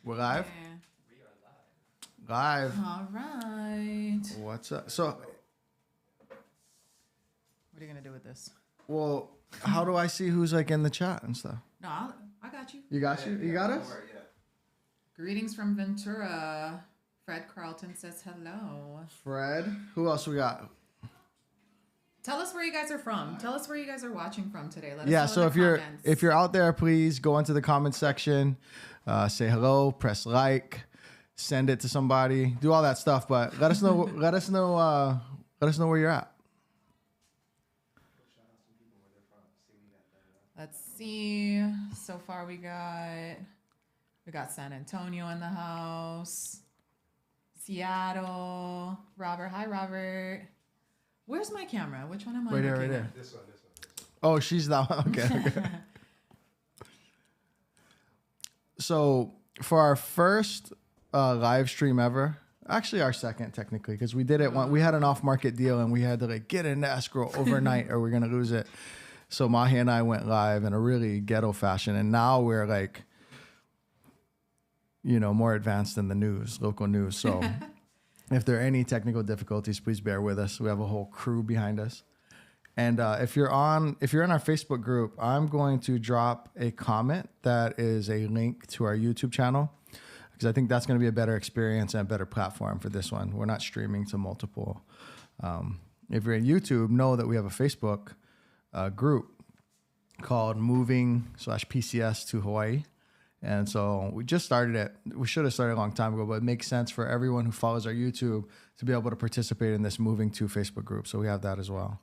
We're live? Yeah. We are live. Live. All right. What's up? So, What are you gonna do with this? well, how do I see who's like in the chat and stuff? No, I got you. You got you? You got Don't us? worry, yeah. Greetings from Ventura. Fred Carlton says hello. Fred. Who else we got? Tell us where you guys are from. Tell us where you guys are watching from today. Let us Yeah, know so in if the you're comments. if you're out there, please go into the comment section, say hello, press like, send it to somebody, do all that stuff. But let us know. let us know where you're at. Shout out some people where they're from. See what you got there. Let's see. So far we got San Antonio in the house. Seattle. Robert. Hi, Robert. Where's my camera? Which one am I Right there, looking right at? there. This one. Oh, she's that one. Okay. So for our first live stream ever, actually our second technically, because we did it we had an off-market deal and we had to like get into escrow overnight or we're gonna lose it. So Mahi and I went live in a really ghetto fashion, and now we're like, more advanced than the news, local news. So if there are any technical difficulties, please bear with us. We have a whole crew behind us. And if you're in our Facebook group, I'm going to drop a comment that is a link to our YouTube channel, because I think that's going to be a better experience and a better platform for this one. We're not streaming to multiple. If you're in YouTube, know that we have a Facebook group called Moving/PCS to Hawaii. And so we just started it. We should have started a long time ago, but it makes sense for everyone who follows our YouTube to be able to participate in this Moving to Facebook group. So we have that as well.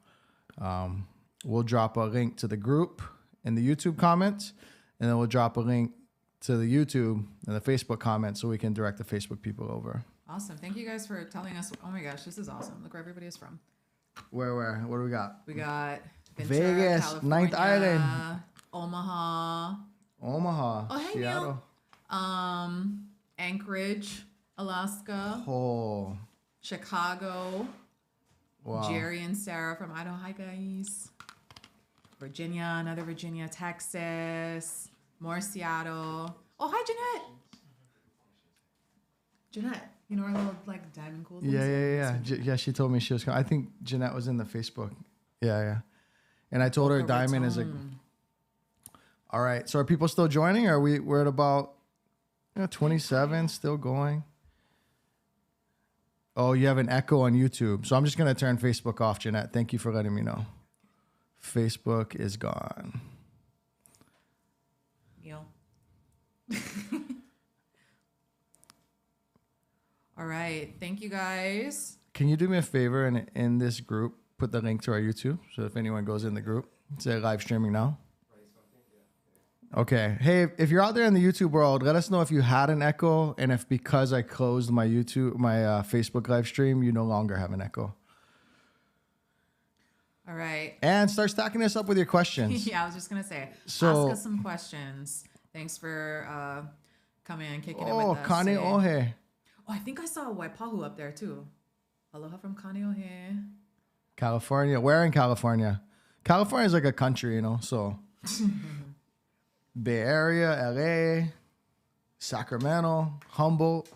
We'll drop a link to the group in the YouTube comments, and then we'll drop a link to the YouTube and the Facebook comments so we can direct the Facebook people over. Awesome. Thank you guys for telling us. Oh my gosh, this is awesome. Look where everybody is from. Where? What do we got? We got Ventura, Vegas, California, Ninth Island. Omaha, Omaha, Oh, hey, Seattle. Anchorage, Alaska, Oh, Chicago, wow. Jerry and Sarah from Idaho. Hi guys. Virginia, another Virginia, Texas, more Seattle. Oh, hi Jeanette. Jeanette, you know our little like diamond cool things? Yeah. She told me she was coming. I think Jeanette was in the Facebook. Yeah. And I told her Boca Diamond is like, Raton. all right. So are people still joining? Or we're at about 27, still going. Oh, you have an echo on YouTube. So I'm just going to turn Facebook off, Jeanette. Thank you for letting me know. Facebook is gone. Neil. All right. Thank you guys. Can you do me a favor and in this group, put the link to our YouTube? So if anyone goes in the group, say live streaming now. Okay. Hey, if you're out there in the YouTube world, let us know if you had an echo, and if because I closed my Facebook live stream, you no longer have an echo. All right. And start stacking this up with your questions. Yeah, I was just gonna say. So- ask us some questions. Thanks for coming and kicking it Oh, with us. Kane today. Ohe. Oh, I think I saw a Waipahu up there too. Aloha from Kaneohe. California. Where in California? California is like a country, so Bay Area, LA, Sacramento, Humboldt.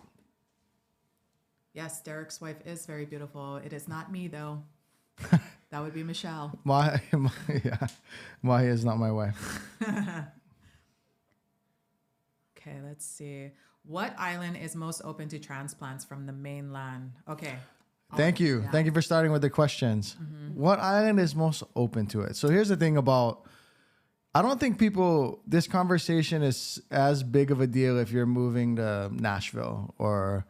Yes, Derek's wife is very beautiful. It is not me though. That would be Michelle. Mahi is not my wife. Okay, let's see. What island is most open to transplants from the mainland? Okay. Thank you. Yeah. Thank you for starting with the questions. What island is most open to it? So here's the thing about, I don't think this conversation is as big of a deal if you're moving to Nashville or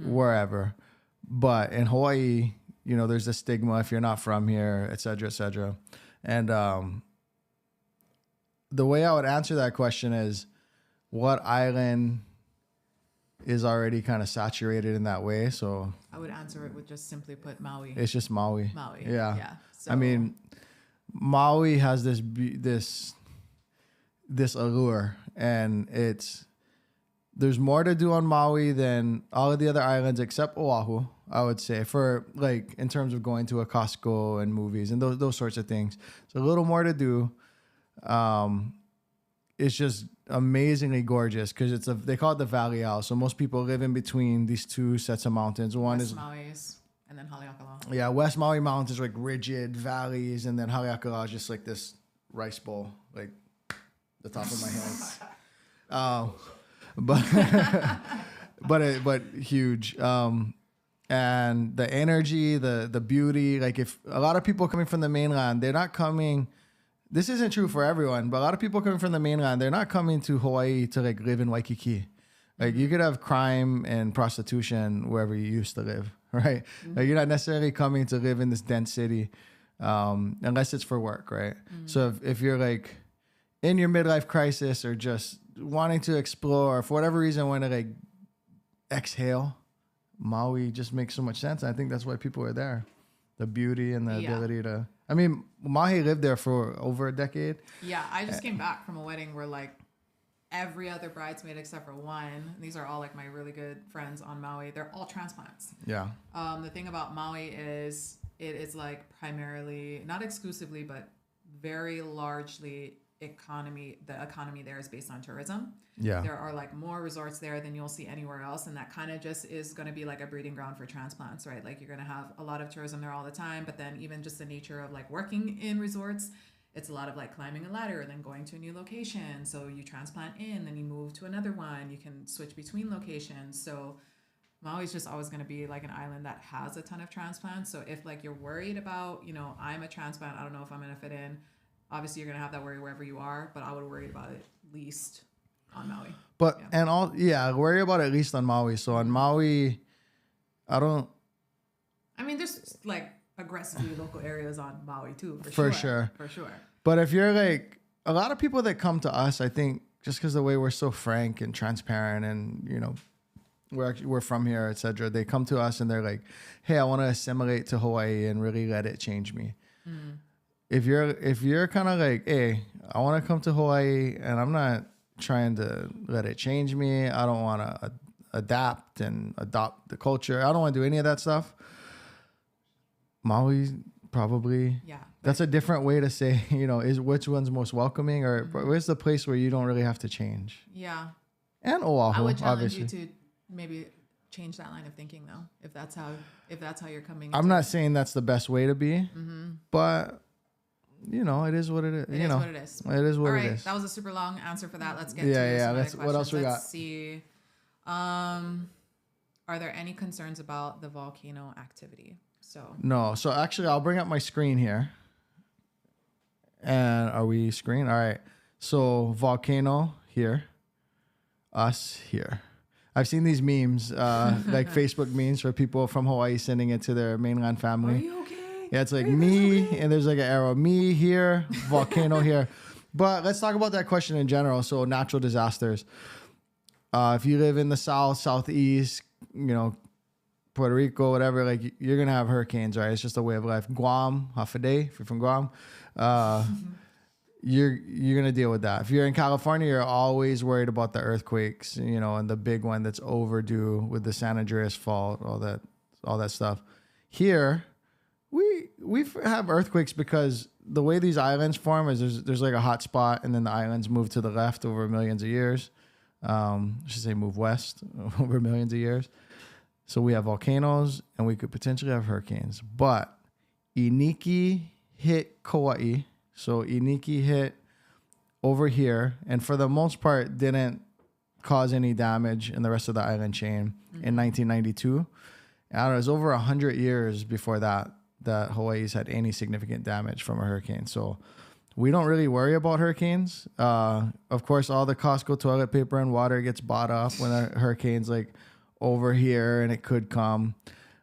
wherever. But in Hawaii, there's a stigma if you're not from here, et cetera, et cetera. And the way I would answer that question is, what island is already kind of saturated in that way? So I would answer it with just simply put Maui. it's just Maui. Maui. Yeah. So, I mean, Maui has this allure, and there's more to do on Maui than all of the other islands except Oahu, I would say, for like in terms of going to a Costco and movies and those sorts of things. So a little more to do. it's just amazingly gorgeous because they call it the Valley Isle. So most people live in between these two sets of mountains. One West is Maui's and then Haleakala. yeah, West Maui Mountains is like rigid valleys, and then Haleakala is just like this rice bowl, like the top of my hands. But but huge. And the energy, the beauty, like if a lot of people coming from the mainland, they're not coming. This isn't true for everyone, but a lot of people coming from the mainland, they're not coming to Hawaii to like live in Waikiki. Like you could have crime and prostitution wherever you used to live, right? Like you're not necessarily coming to live in this dense city, unless it's for work, right? So if you're like in your midlife crisis or just wanting to explore, or for whatever reason, want to like exhale, Maui just makes so much sense. I think that's why people are there. The beauty and the ability to. I mean, Mahi lived there for over a decade. Yeah, I just came back from a wedding where like every other bridesmaid except for one, and these are all like my really good friends on Maui, they're all transplants. Yeah. The thing about Maui is it is like primarily, not exclusively, but very largely the economy there is based on tourism. Yeah. There are like more resorts there than you'll see anywhere else, and that kind of just is going to be like a breeding ground for transplants, right? Like you're going to have a lot of tourism there all the time, but then even just the nature of like working in resorts, it's a lot of like climbing a ladder and then going to a new location. So you transplant in, then you move to another one, you can switch between locations. So Maui's just always going to be like an island that has a ton of transplants. So if like you're worried about, I'm a transplant, I don't know if I'm going to fit in, obviously you're going to have that worry wherever you are, but I would worry about it least on Maui. But worry about it at least on Maui. So on Maui, there's like aggressively local areas on Maui too, for sure. But if you're like a lot of people that come to us, I think just because the way we're so frank and transparent, and we're from here, etc., they come to us and they're like, "Hey, I want to assimilate to Hawaii and really let it change me." If you're kind of like, "Hey, I want to come to Hawaii and I'm not trying to let it change me. I don't want to adapt and adopt the culture. I don't want to do any of that stuff." Maui probably. Yeah. That's a different way to say, is which one's most welcoming, or where's the place where you don't really have to change? Yeah. And Oahu, I would challenge obviously. you to maybe change that line of thinking though, if that's how you're coming. I'm not saying that's the best way to be, but it is what it is. It is what it is. It is what All it right, is. That was a super long answer for that. Let's get Yeah, to yeah. some other What questions. else we got? Let's see. Are there any concerns about the volcano activity? No. So actually, I'll bring up my screen here. And are we screen? All right. So volcano here, us here. I've seen these memes, like Facebook memes for people from Hawaii sending it to their mainland family. Are you okay? Yeah, it's like me, and there's like an arrow. Me here, volcano here. But let's talk about that question in general. So natural disasters. If you live in the south, southeast, Puerto Rico, whatever, like you're gonna have hurricanes, right? It's just a way of life. Guam, Hafaday, if you're from Guam, you're gonna deal with that. If you're in California, you're always worried about the earthquakes, and the big one that's overdue with the San Andreas fault, all that stuff. Here, we have earthquakes because the way these islands form is there's like a hot spot, and then the islands move to the left over millions of years. I should say move west over millions of years. So we have volcanoes, and we could potentially have hurricanes. But Iniki hit Kauai. So Iniki hit over here, and for the most part, didn't cause any damage in the rest of the island chain in 1992. And I don't know, it was over 100 years before that Hawaii's had any significant damage from a hurricane. So we don't really worry about hurricanes. Of course, all the Costco toilet paper and water gets bought up when a hurricane's like over here, and it could come.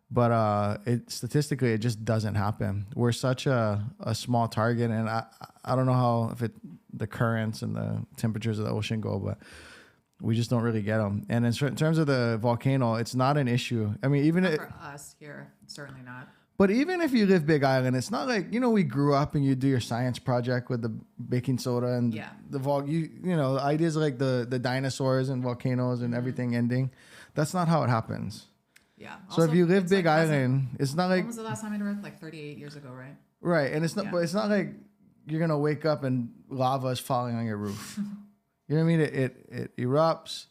But statistically, it just doesn't happen. We're such a small target, and I don't know how the currents and the temperatures of the ocean go, but we just don't really get them. And in terms of the volcano, it's not an issue. I mean, for us here, certainly not. But even if you live Big Island, it's not like, we grew up and you do your science project with the baking soda and the ideas like the dinosaurs and volcanoes and everything ending. That's not how it happens. Yeah. So if you live Big Island, it's not like... When was the last time I lived? Like 38 years ago, right? Right. And it's not, but it's not like you're going to wake up and lava is falling on your roof. You know what I mean? It erupts.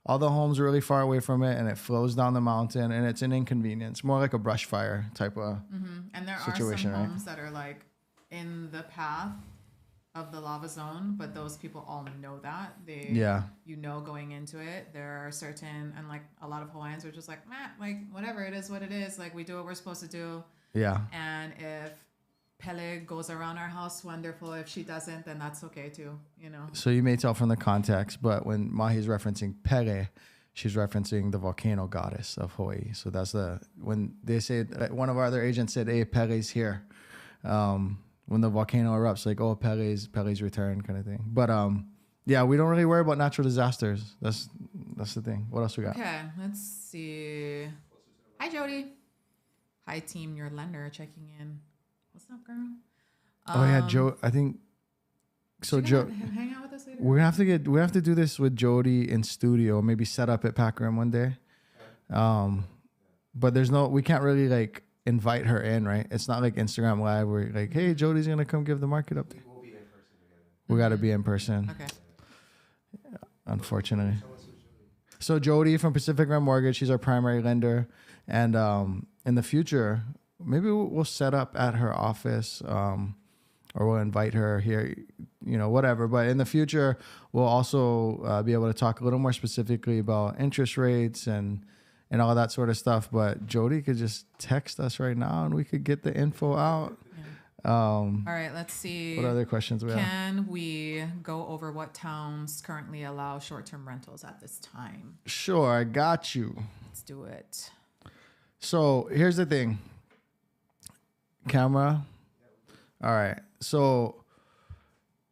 All the homes are really far away from it, and it flows down the mountain, and it's an inconvenience, more like a brush fire type of And there situation, are some right? homes that are like in the path of the lava zone, but those people all know that. You know, going into it, there are certain, and like a lot of Hawaiians are just like, meh, like whatever, it is what it is. Like we do what we're supposed to do. Yeah. And if Pele goes around our house, wonderful. If she doesn't, then that's okay too, you know. So you may tell from the context, but when Mahi's referencing Pele, she's referencing the volcano goddess of Hawaii. So that's when they say, one of our other agents said, hey, Pele's here. When the volcano erupts, like, oh, Pele's return kind of thing. But yeah, we don't really worry about natural disasters. That's the thing. What else we got? Okay, let's see. Hi, Jody. Hi, team. Your lender checking in. What's up, girl? Oh yeah, Joe. I think so. Joe, hang out with us later. we have to do this with Jody in studio. Maybe set up at Pack Rim one day. But we can't really like invite her in, right? It's not like Instagram Live where like, hey, Jody's gonna come give the market update. We'll be in person together. We got to be in person. Okay. Unfortunately. So Jody from Pacific Rim Mortgage, she's our primary lender, and in the future, maybe we'll set up at her office, or we'll invite her here, you know, whatever. But in the future, we'll also be able to talk a little more specifically about interest rates and all that sort of stuff. But Jody could just text us right now, and we could get the info out. Yeah. All right, let's see. What other questions we have? Can we go over what towns currently allow short-term rentals at this time? Sure, I got you. Let's do it. So here's the thing. Camera. All right. So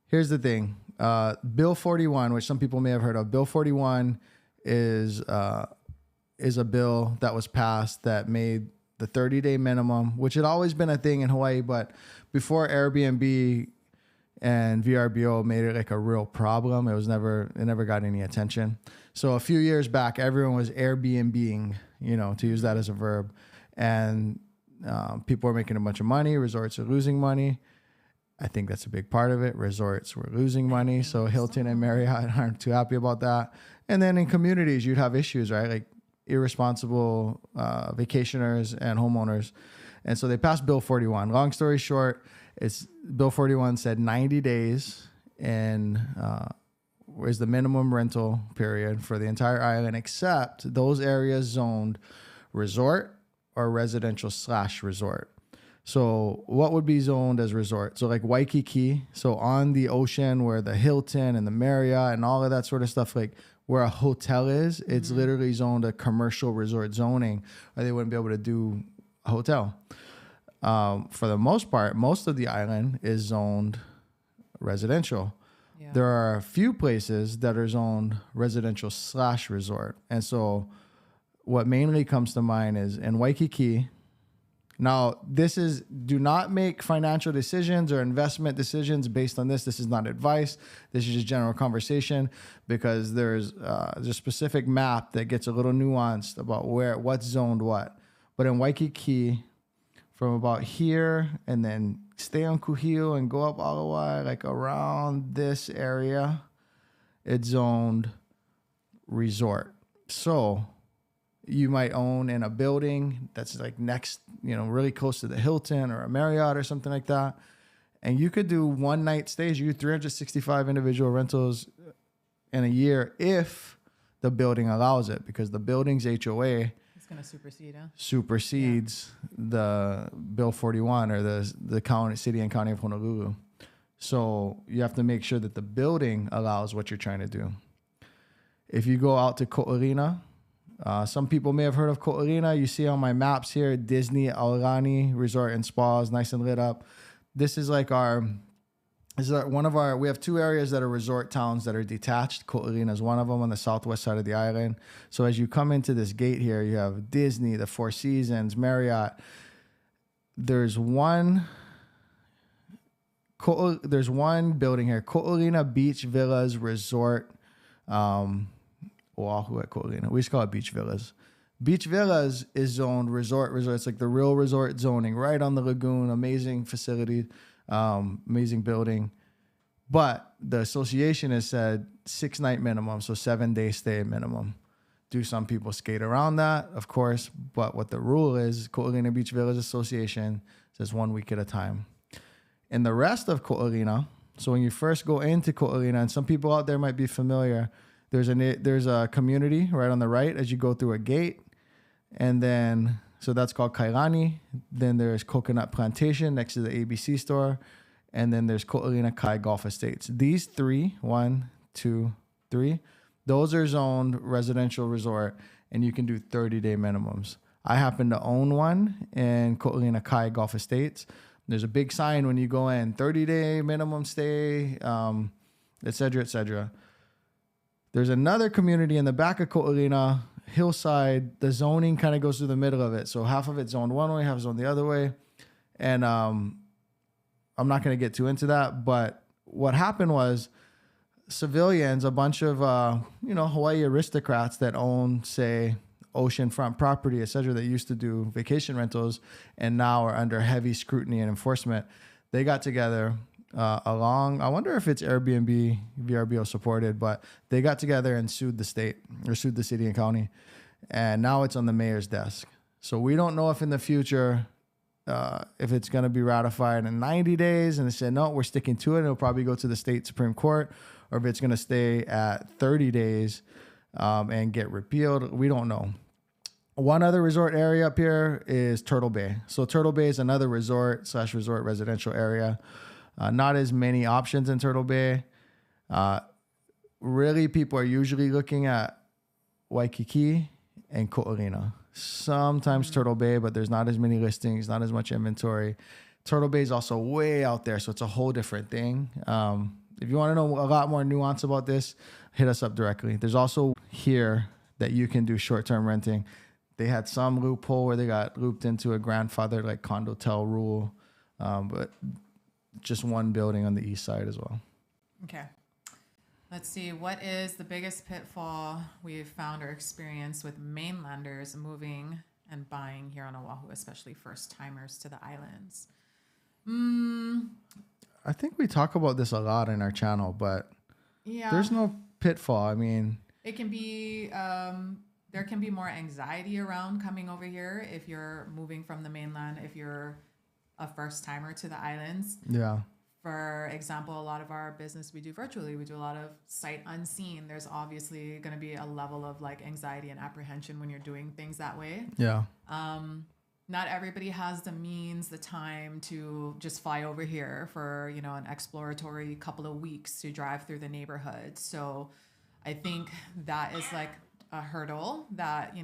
here's the thing. Bill 41, which some people may have heard of. Bill 41 is a bill that was passed that made the 30-day minimum, which had always been a thing in Hawaii, but before Airbnb and VRBO made it like a real problem, it never got any attention. So a few years back, everyone was Airbnb-ing, you know, to use that as a verb, and people were making a bunch of money. Resorts are losing money. I think that's a big part of it. Resorts were losing money, so Hilton and Marriott aren't too happy about that. And then in communities, you'd have issues, right? Like irresponsible vacationers and homeowners. And so they passed Bill 41. Long story short, Bill 41 said 90 days is the minimum rental period for the entire island, except those areas zoned resort or residential/resort. So what would be zoned as resort? So like Waikiki, so on the ocean where the Hilton and the Marriott and all of that sort of stuff, like where a hotel is, it's literally zoned a commercial resort zoning, or they wouldn't be able to do a hotel. For the most part, most of the island is zoned residential. Yeah. There are a few places that are zoned residential/resort. And so what mainly comes to mind is in Waikiki. Now, do not make financial decisions or investment decisions based on this. This is not advice. This is just general conversation, because there's a specific map that gets a little nuanced about what's zoned what. But in Waikiki, from about here and then stay on Kuhio and go up all the way, like around this area, it's zoned resort. So you might own in a building that's like next, you know, really close to the Hilton or a Marriott or something like that. And you could do one night stays. You do 365 individual rentals in a year if the building allows it, because the building's HOA It's going to supersede, huh? supersedes the Bill 41 or the county, city and county of Honolulu. So you have to make sure that the building allows what you're trying to do. If you go out to Ko'olina, some people may have heard of Ko'olina. You see on my maps here, Disney Aulani Resort and Spa is nice and lit up. This is like we have two areas that are resort towns that are detached. Ko'olina is one of them on the southwest side of the island. So as you come into this gate here, you have Disney, the Four Seasons, Marriott. There's one building here, Ko'olina Beach Villas Resort, Oahu at Ko'olina. We just call it Beach Villas. Beach Villas is zoned resort. It's like the real resort zoning right on the lagoon. Amazing facility, amazing building. But the association has said 6-night minimum, so 7-day stay minimum. Do some people skate around that? Of course. But what the rule is, Ko'olina Beach Village Association says 1 week at a time. In the rest of Ko'olina, so when you first go into Ko'olina, and some people out there might be familiar, there's a community right on the right as you go through a gate. And then, so that's called Kailani. Then there's Coconut Plantation next to the ABC store. And then there's Ko'olina Kai Golf Estates. These 3, 1, 2, 3, those are zoned residential resort, and you can do 30-day minimums. I happen to own one in Ko'olina Kai Golf Estates. There's a big sign when you go in, 30-day minimum stay, et cetera, et cetera. There's another community in the back of Ko'olina, Hillside. The zoning kind of goes through the middle of it. So half of it's zoned one way, half zoned the other way. And I'm not going to get too into that. But what happened was civilians, a bunch of, Hawaii aristocrats that own, say, oceanfront property, et cetera, that used to do vacation rentals and now are under heavy scrutiny and enforcement. They got together I wonder if it's Airbnb, VRBO supported, but they got together and sued the state or sued the city and county. And now it's on the mayor's desk. So we don't know if in the future, if it's going to be ratified in 90 days and they said, no, we're sticking to it. It'll probably go to the state Supreme Court, or if it's going to stay at 30 days and get repealed. We don't know. One other resort area up here is Turtle Bay. So Turtle Bay is another resort/resort residential area. Not as many options in Turtle Bay. Really, people are usually looking at Waikiki and Ko'olina. Sometimes Turtle Bay, but there's not as many listings, not as much inventory. Turtle Bay is also way out there, so it's a whole different thing. If you want to know a lot more nuance about this, hit us up directly. There's also here that you can do short-term renting. They had some loophole where they got looped into a grandfather like condotel rule, but just one building on the east side as well. Okay. Let's see. What is the biggest pitfall we've found or experienced with mainlanders moving and buying here on Oahu, especially first-timers to the islands? I think we talk about this a lot in our channel, but there's no pitfall. I mean, it can be... there can be more anxiety around coming over here if you're moving from the mainland, if you're a first timer to the islands. Yeah. For example, a lot of our business we do virtually. We do a lot of sight unseen. There's obviously going to be a level of like anxiety and apprehension when you're doing things that way. Yeah. Not everybody has the means, the time to just fly over here for, an exploratory couple of weeks to drive through the neighborhood. So I think that is like a hurdle that,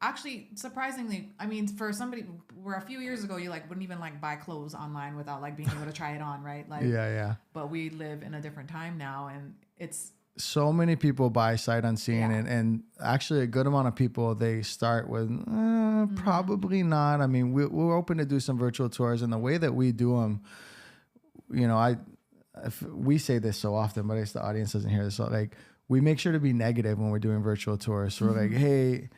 actually surprisingly, I mean, for somebody where a few years ago, you wouldn't even buy clothes online without being able to try it on. Right. Yeah. But we live in a different time now, and it's so many people buy sight unseen, and actually a good amount of people, they start with probably not. I mean, we're open to do some virtual tours, and the way that we do them, we say this so often, but I guess the audience doesn't hear this. So we make sure to be negative when we're doing virtual tours. So we're like, hey,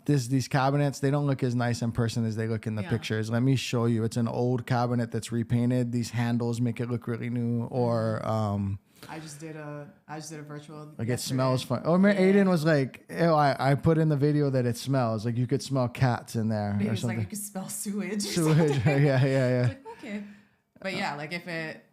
these cabinets, they don't look as nice in person as they look in the pictures. Let me show you. It's an old cabinet that's repainted. These handles make it look really new. Or I just did a virtual. It smells fun. Oh, man, Aiden was like, ew, I put in the video that it smells. You could smell cats in there. Maybe or it's something. you could smell sewage. Sewage, yeah. Okay. But if it,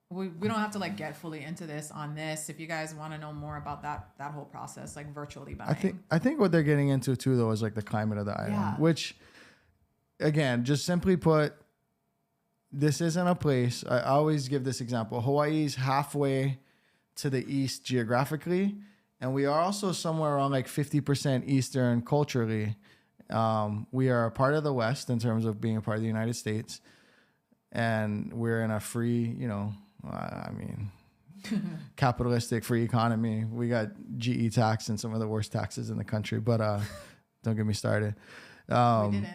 we don't have to get fully into this on this. If you guys want to know more about that whole process, virtually buying. I think what they're getting into too, though, is the climate of the island, which, again, just simply put, this isn't a place. I always give this example. Hawaii's halfway to the east geographically, and we are also somewhere around 50% eastern culturally. We are a part of the West in terms of being a part of the United States, and we're in a free, capitalistic free economy. We got GE tax and some of the worst taxes in the country, but don't get me started. We didn't.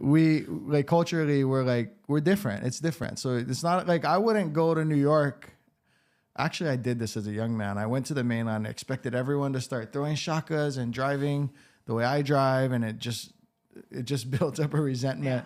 We culturally we're different. It's different. So it's not I wouldn't go to New York. Actually, I did this as a young man. I went to the mainland, expected everyone to start throwing shakas and driving the way I drive, and it just built up a resentment.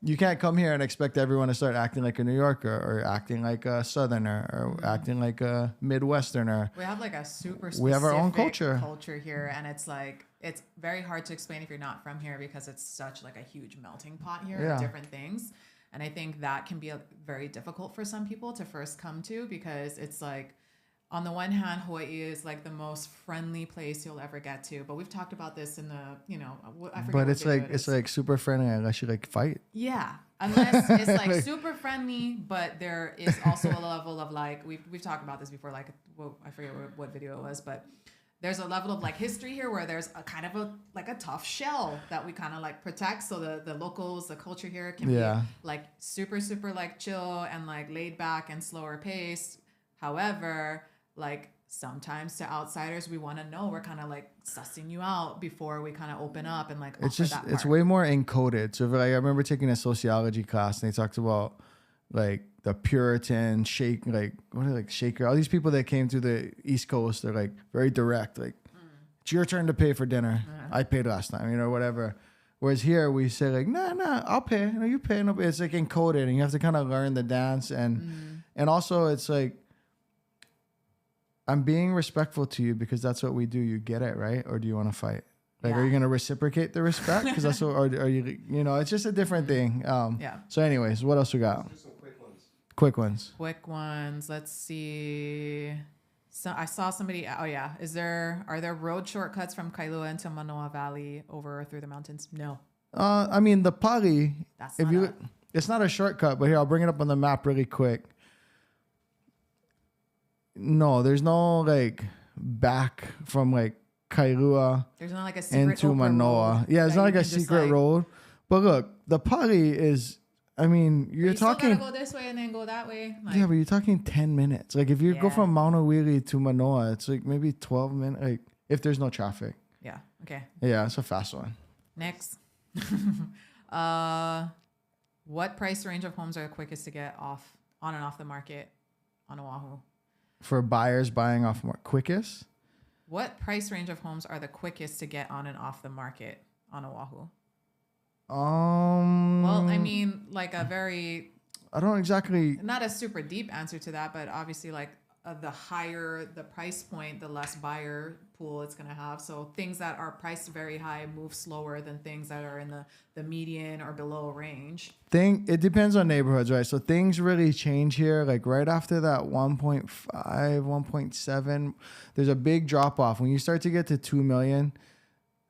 you can't come here and expect everyone to start acting like a New Yorker or acting like a Southerner or acting like a Midwesterner. We have like a super specific We have our own culture here, and it's like it's very hard to explain if you're not from here because it's such like a huge melting pot here of different things. And I think that can be very difficult for some people to first come to because it's like, on the one hand, Hawaii is like the most friendly place you'll ever get to. But we've talked about this in the, I forget. But it's like super friendly unless you like fight. Yeah, unless it's like super friendly, but there is also a level of like we've talked about this before. Like, well, I forget what video it was, but there's a level of like history here where there's a kind of a tough shell that we kind of like protect. So the locals, the culture here can be like super like chill and like laid back and slower paced. However, like sometimes to outsiders, we want to know, we're kind of like sussing you out before we kind of open up and like it's way more encoded. So like I remember taking a sociology class and they talked about like the Puritan Shaker, all these people that came to the East Coast, they're like very direct, like it's your turn to pay for dinner. I paid last time, whatever. Whereas here we say like, nah, I'll pay. No, you pay. No, it's like encoded and you have to kind of learn the dance and also it's like, I'm being respectful to you because that's what we do. You get it, right? Or do you want to fight? Like, are you going to reciprocate the respect? Because that's what, or are you, it's just a different thing. So anyways, what else we got? Just some quick ones. Quick ones. Let's see. So I saw somebody. Oh yeah. Are there road shortcuts from Kailua into Manoa Valley over or through the mountains? No. I mean the pali. It's not a shortcut, but here I'll bring it up on the map really quick. No, there's no like back from like Kailua. There's not like a secret into Manoa. Road. Yeah, it's not like a secret road. But look, the pali is. I mean, you're talking. You still gotta go this way and then go that way. Like, yeah, but you're talking 10 minutes. Like if you go from Maunawili to Manoa, it's like maybe 12 minutes. Like if there's no traffic. Yeah. Okay. Yeah, it's a fast one. Next. What price range of homes are the quickest to get on and off the market on Oahu? For buyers buying off quickest? What price range of homes are the quickest to get on and off the market on Oahu? Well, I mean, like a very... I don't exactly... Not a super deep answer to that, but obviously like the higher the price point, the less buyer pool it's going to have. So things that are priced very high move slower than things that are in the median or below range. It depends on neighborhoods, right? So things really change here. Like right after that 1.5, 1.7, there's a big drop off. When you start to get to 2 million,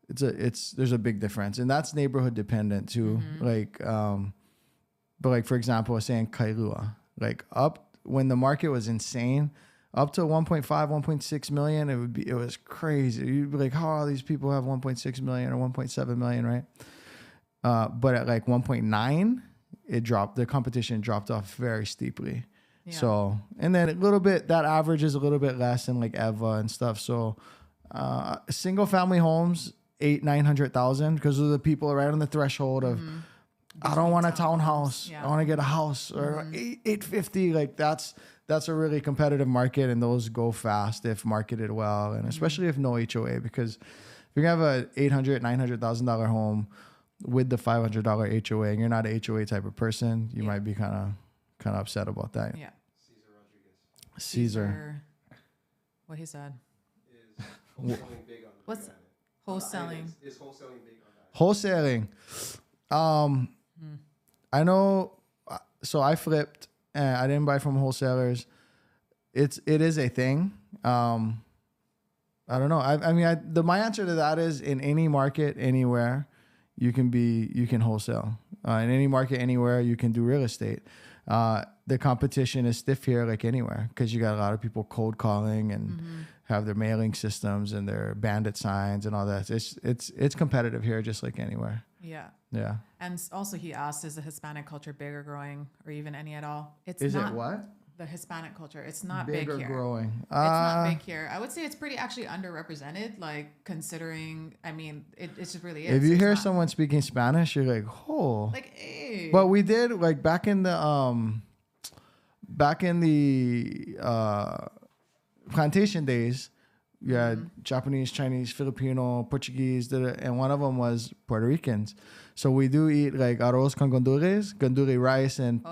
there's a big difference. And that's neighborhood dependent too. Like, but like, for example, I was saying Kailua, like up when the market was insane, up to 1.5, 1.6 million, it was crazy. You'd be like, how all these people have 1.6 million or 1.7 million, right? But at like 1.9, it dropped. The competition dropped off very steeply. Yeah. So, and then a little bit, that average is a little bit less in like Eva and stuff. So, single family homes, 800,000-900,000 because of the people right on the threshold of, I don't want a townhouse. I want to get a house or 850. Like that's a really competitive market, and those go fast if marketed well, and especially if no HOA. Because if you're gonna have a $800,000-900,000 home with the $500 HOA, and you're not an HOA type of person, you might be kind of upset about that. Yeah. Caesar. What he said. Is wholesaling big on what's wholesaling? Is wholesaling big on that? Wholesaling. I know. So I flipped and I didn't buy from wholesalers. It is a thing. I don't know. I mean, my answer to that is in any market, anywhere, you can wholesale. In any market, anywhere, you can do real estate. The competition is stiff here, like anywhere, because you got a lot of people cold calling and have their mailing systems and their bandit signs and all that. It's competitive here, just like anywhere. Yeah. Yeah. And also he asked, is the Hispanic culture big or growing or even any at all? Is it what? The Hispanic culture. It's not big big or here. Growing. It's not big here. I would say it's pretty actually underrepresented, like considering, I mean, it just really is. If you hear someone speaking Spanish, you're like, oh. Like, hey. But we did, like back in the plantation days, You had Japanese, Chinese, Filipino, Portuguese, and one of them was Puerto Ricans. So we do eat like arroz con gondure rice, and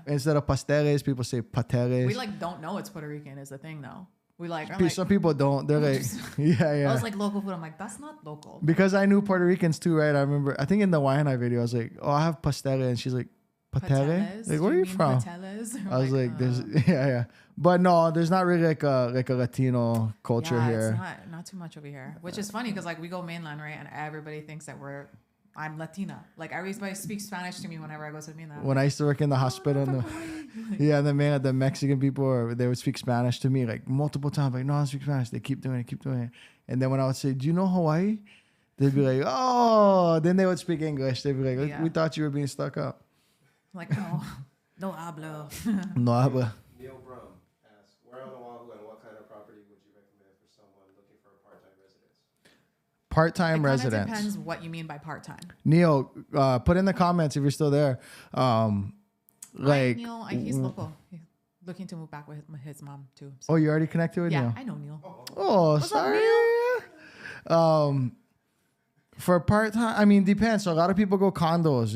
instead of pasteles, people say pateles. We like don't know it's Puerto Rican is the thing though. We like some people don't. They're like, yeah. I was like local food. I'm like, that's not local. Because I knew Puerto Ricans too, right? I remember. I think in the Waianae video, I was like, oh, I have pastele, and she's like, patele? Like, where are you from? I was like, there's yeah. But no, there's not really like a Latino culture here. It's not too much over here, which is funny because like we go mainland, right, and everybody thinks that I'm Latina. Like everybody speaks Spanish to me whenever I go to mainland. When I used to work in the hospital, the Mexican people, they would speak Spanish to me like multiple times. Like, no, I don't speak Spanish. They keep doing it. And then when I would say, do you know Hawaii? They'd be like, oh. Then they would speak English. They'd be like, we thought you were being stuck up. Like, no hablo. No hablo. Neil Brum asks, where on Oahu and what kind of property would you recommend for someone looking for a part-time residence? Part-time residence. It depends what you mean by part-time. Neil, put in the comments if you're still there. Like Neil, he's local. He's looking to move back with his mom too. So. Oh, you already connected with Neil? Yeah, I know Neil. Oh, sorry. For part-time, I mean, depends. So a lot of people go condos,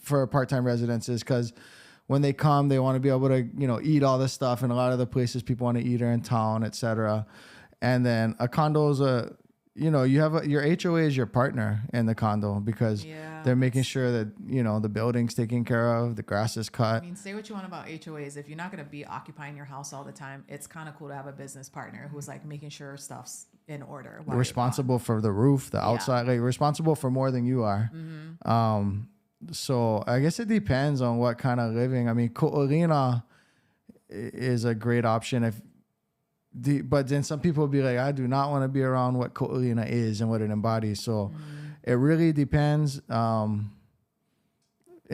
for part-time residences because when they come, they want to be able to, eat all this stuff. And a lot of the places people want to eat are in town, etc. And then a condo is you have your HOA is your partner in the condo because they're making sure that, the building's taken care of, the grass is cut. I mean, say what you want about HOAs. If you're not going to be occupying your house all the time, it's kind of cool to have a business partner who's like making sure stuff's in order. Responsible for the roof, the outside, like responsible for more than you are. Mm-hmm. So I guess it depends on what kind of living. I mean, Ko'olina is a great option but then some people will be like, I do not want to be around what Ko'olina is and what it embodies. So it really depends. In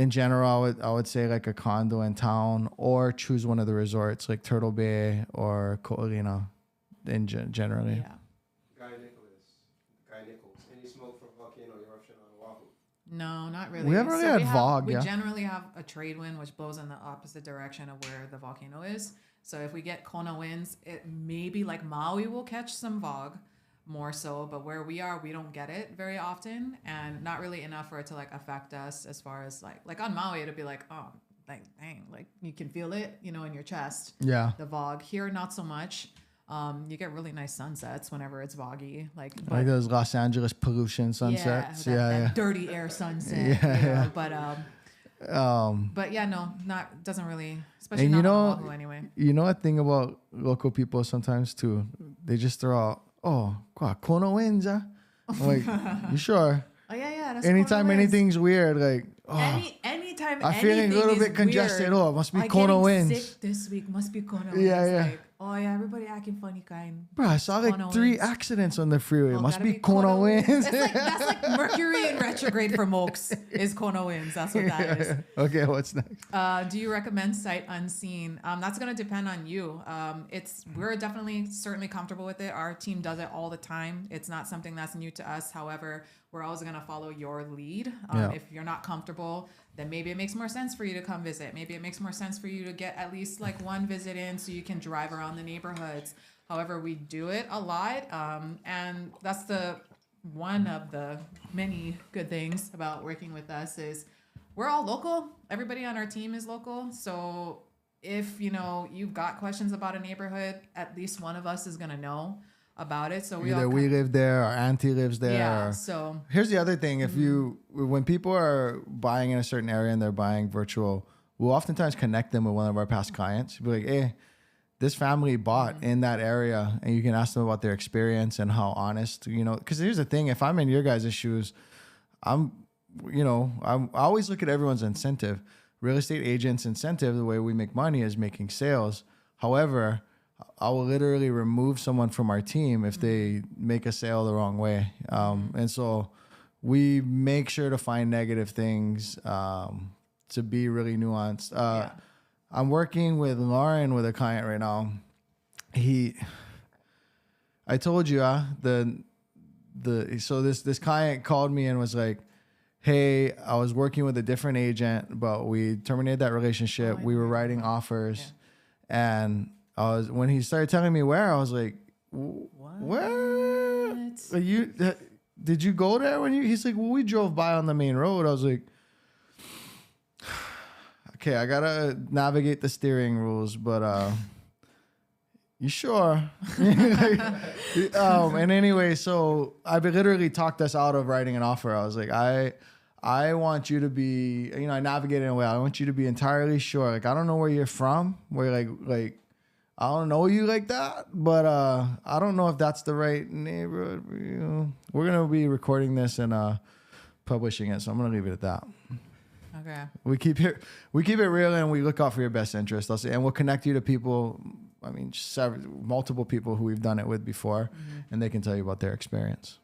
general, I would say like a condo in town or choose one of the resorts like Turtle Bay or Ko'olina generally. Yeah. Guy Nichols. Any smoke from volcano eruption on Oahu? No, not really. We haven't really had fog. We generally have a trade wind which blows in the opposite direction of where the volcano is. So if we get Kona winds, it maybe like Maui will catch some fog more so, but where we are, we don't get it very often and not really enough for it to like affect us as far as like on Maui, it'll be like, oh, like, dang, like you can feel it, in your chest. Yeah. The fog. Here, not so much. You get really nice sunsets whenever it's foggy. Like those Los Angeles pollution sunsets. That dirty air sunset. But yeah, no, doesn't really, especially not on Oahu anyway. You know a thing about local people sometimes too? They just throw out, Kona winds, huh? I'm like, you sure? Oh yeah. That's anytime anything's weird, like anytime I'm feeling a little bit congested. Weird, it must be Kona winds. Sick this week must be Kona winds. Yeah. Like, everybody acting funny kind. Bro, I saw like 3 accidents on the freeway. It must be Kona winds. That's like Mercury in retrograde for Mokes is Kona winds. That's what that is. Okay, what's next? Do you recommend sight unseen? That's gonna depend on you. We're certainly comfortable with it. Our team does it all the time. It's not something that's new to us. However, we're always gonna follow your lead. If you're not comfortable, then maybe it makes more sense for you to come visit. Maybe it makes more sense for you to get at least like one visit in so you can drive around the neighborhoods. However, we do it a lot. And that's one of the many good things about working with us is we're all local. Everybody on our team is local. So if, you've got questions about a neighborhood, at least one of us is going to know about it. So we live there, our auntie lives there. Yeah. So here's the other thing: when people are buying in a certain area and they're buying virtual, we'll oftentimes connect them with one of our past clients. We'll be like, hey, this family bought in that area, and you can ask them about their experience and how honest, Because here's the thing: if I'm in your guys' shoes, I always look at everyone's incentive. Real estate agents' incentive, the way we make money, is making sales. However, I will literally remove someone from our team if they make a sale the wrong way. And so we make sure to find negative things to be really nuanced. I'm working with Lauren with a client right now. I told you, so this client called me and was like, hey, I was working with a different agent, but we terminated that relationship. We were writing offers and when he started telling me where, I was like, What? Did you go there when you? He's like, well, we drove by on the main road. I was like, okay, I gotta navigate the steering rules, but you sure? And anyway, so I literally talked us out of writing an offer. I was like, I want you to be, I navigated in a way. I want you to be entirely sure. Like, I don't know where you're from. Where like I don't know you like that, but I don't know if that's the right neighborhood for you. We're gonna be recording this and publishing it, so I'm gonna leave it at that. Okay. We keep it real, and we look out for your best interest. I'll say, and we'll connect you to people. I mean, multiple people who we've done it with before, and they can tell you about their experience.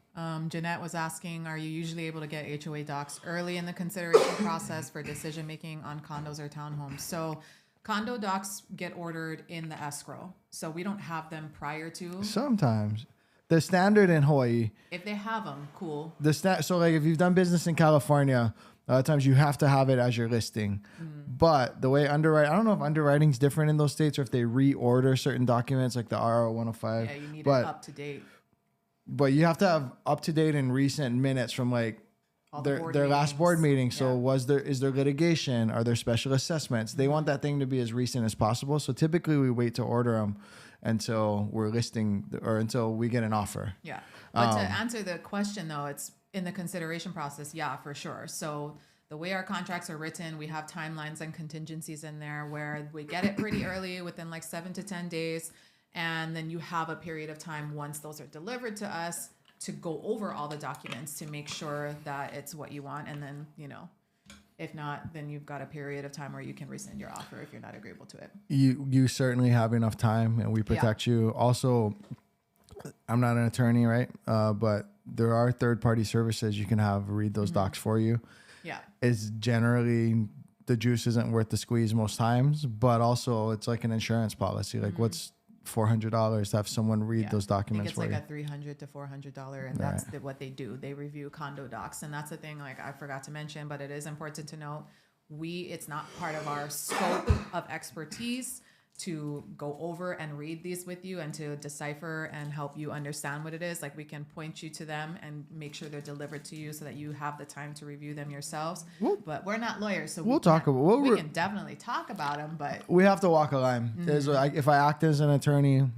Jeanette was asking, are you usually able to get HOA docs early in the consideration process for decision making on condos or townhomes? So condo docs get ordered in the escrow, so we don't have them prior to. Sometimes the standard in Hawaii, if they have them, cool. So like if you've done business in California, a lot of times you have to have it as your listing. But the way I don't know if underwriting's different in those states or if they reorder certain documents like the RO 105. Yeah, you need it up to date. But you have to have up to date and recent minutes from like their last board meeting. So is there litigation? Are there special assessments? They want that thing to be as recent as possible. So typically we wait to order them until we're listing or until we get an offer. Yeah. But to answer the question though, it's in the consideration process. Yeah, for sure. So the way our contracts are written, we have timelines and contingencies in there where we get it pretty early within like 7 to 10 days. And then you have a period of time once those are delivered to us to go over all the documents to make sure that it's what you want. And then, if not, then you've got a period of time where you can rescind your offer if you're not agreeable to it. You certainly have enough time, and we protect you. Also, I'm not an attorney, right? But there are third-party services you can have read those docs for you. Yeah. It's generally the juice isn't worth the squeeze most times, but also it's like an insurance policy. Like what's $400 to have someone read those documents for you. It's like a $300 to $400, and that's what they do. They review condo docs, and that's the thing. Like I forgot to mention, but it is important to note, it's not part of our scope of expertise to go over and read these with you and to decipher and help you understand what it is. Like we can point you to them and make sure they're delivered to you so that you have the time to review them yourselves. But we're not lawyers, so we can definitely talk about them, but we have to walk a line. There's if I act as an attorney,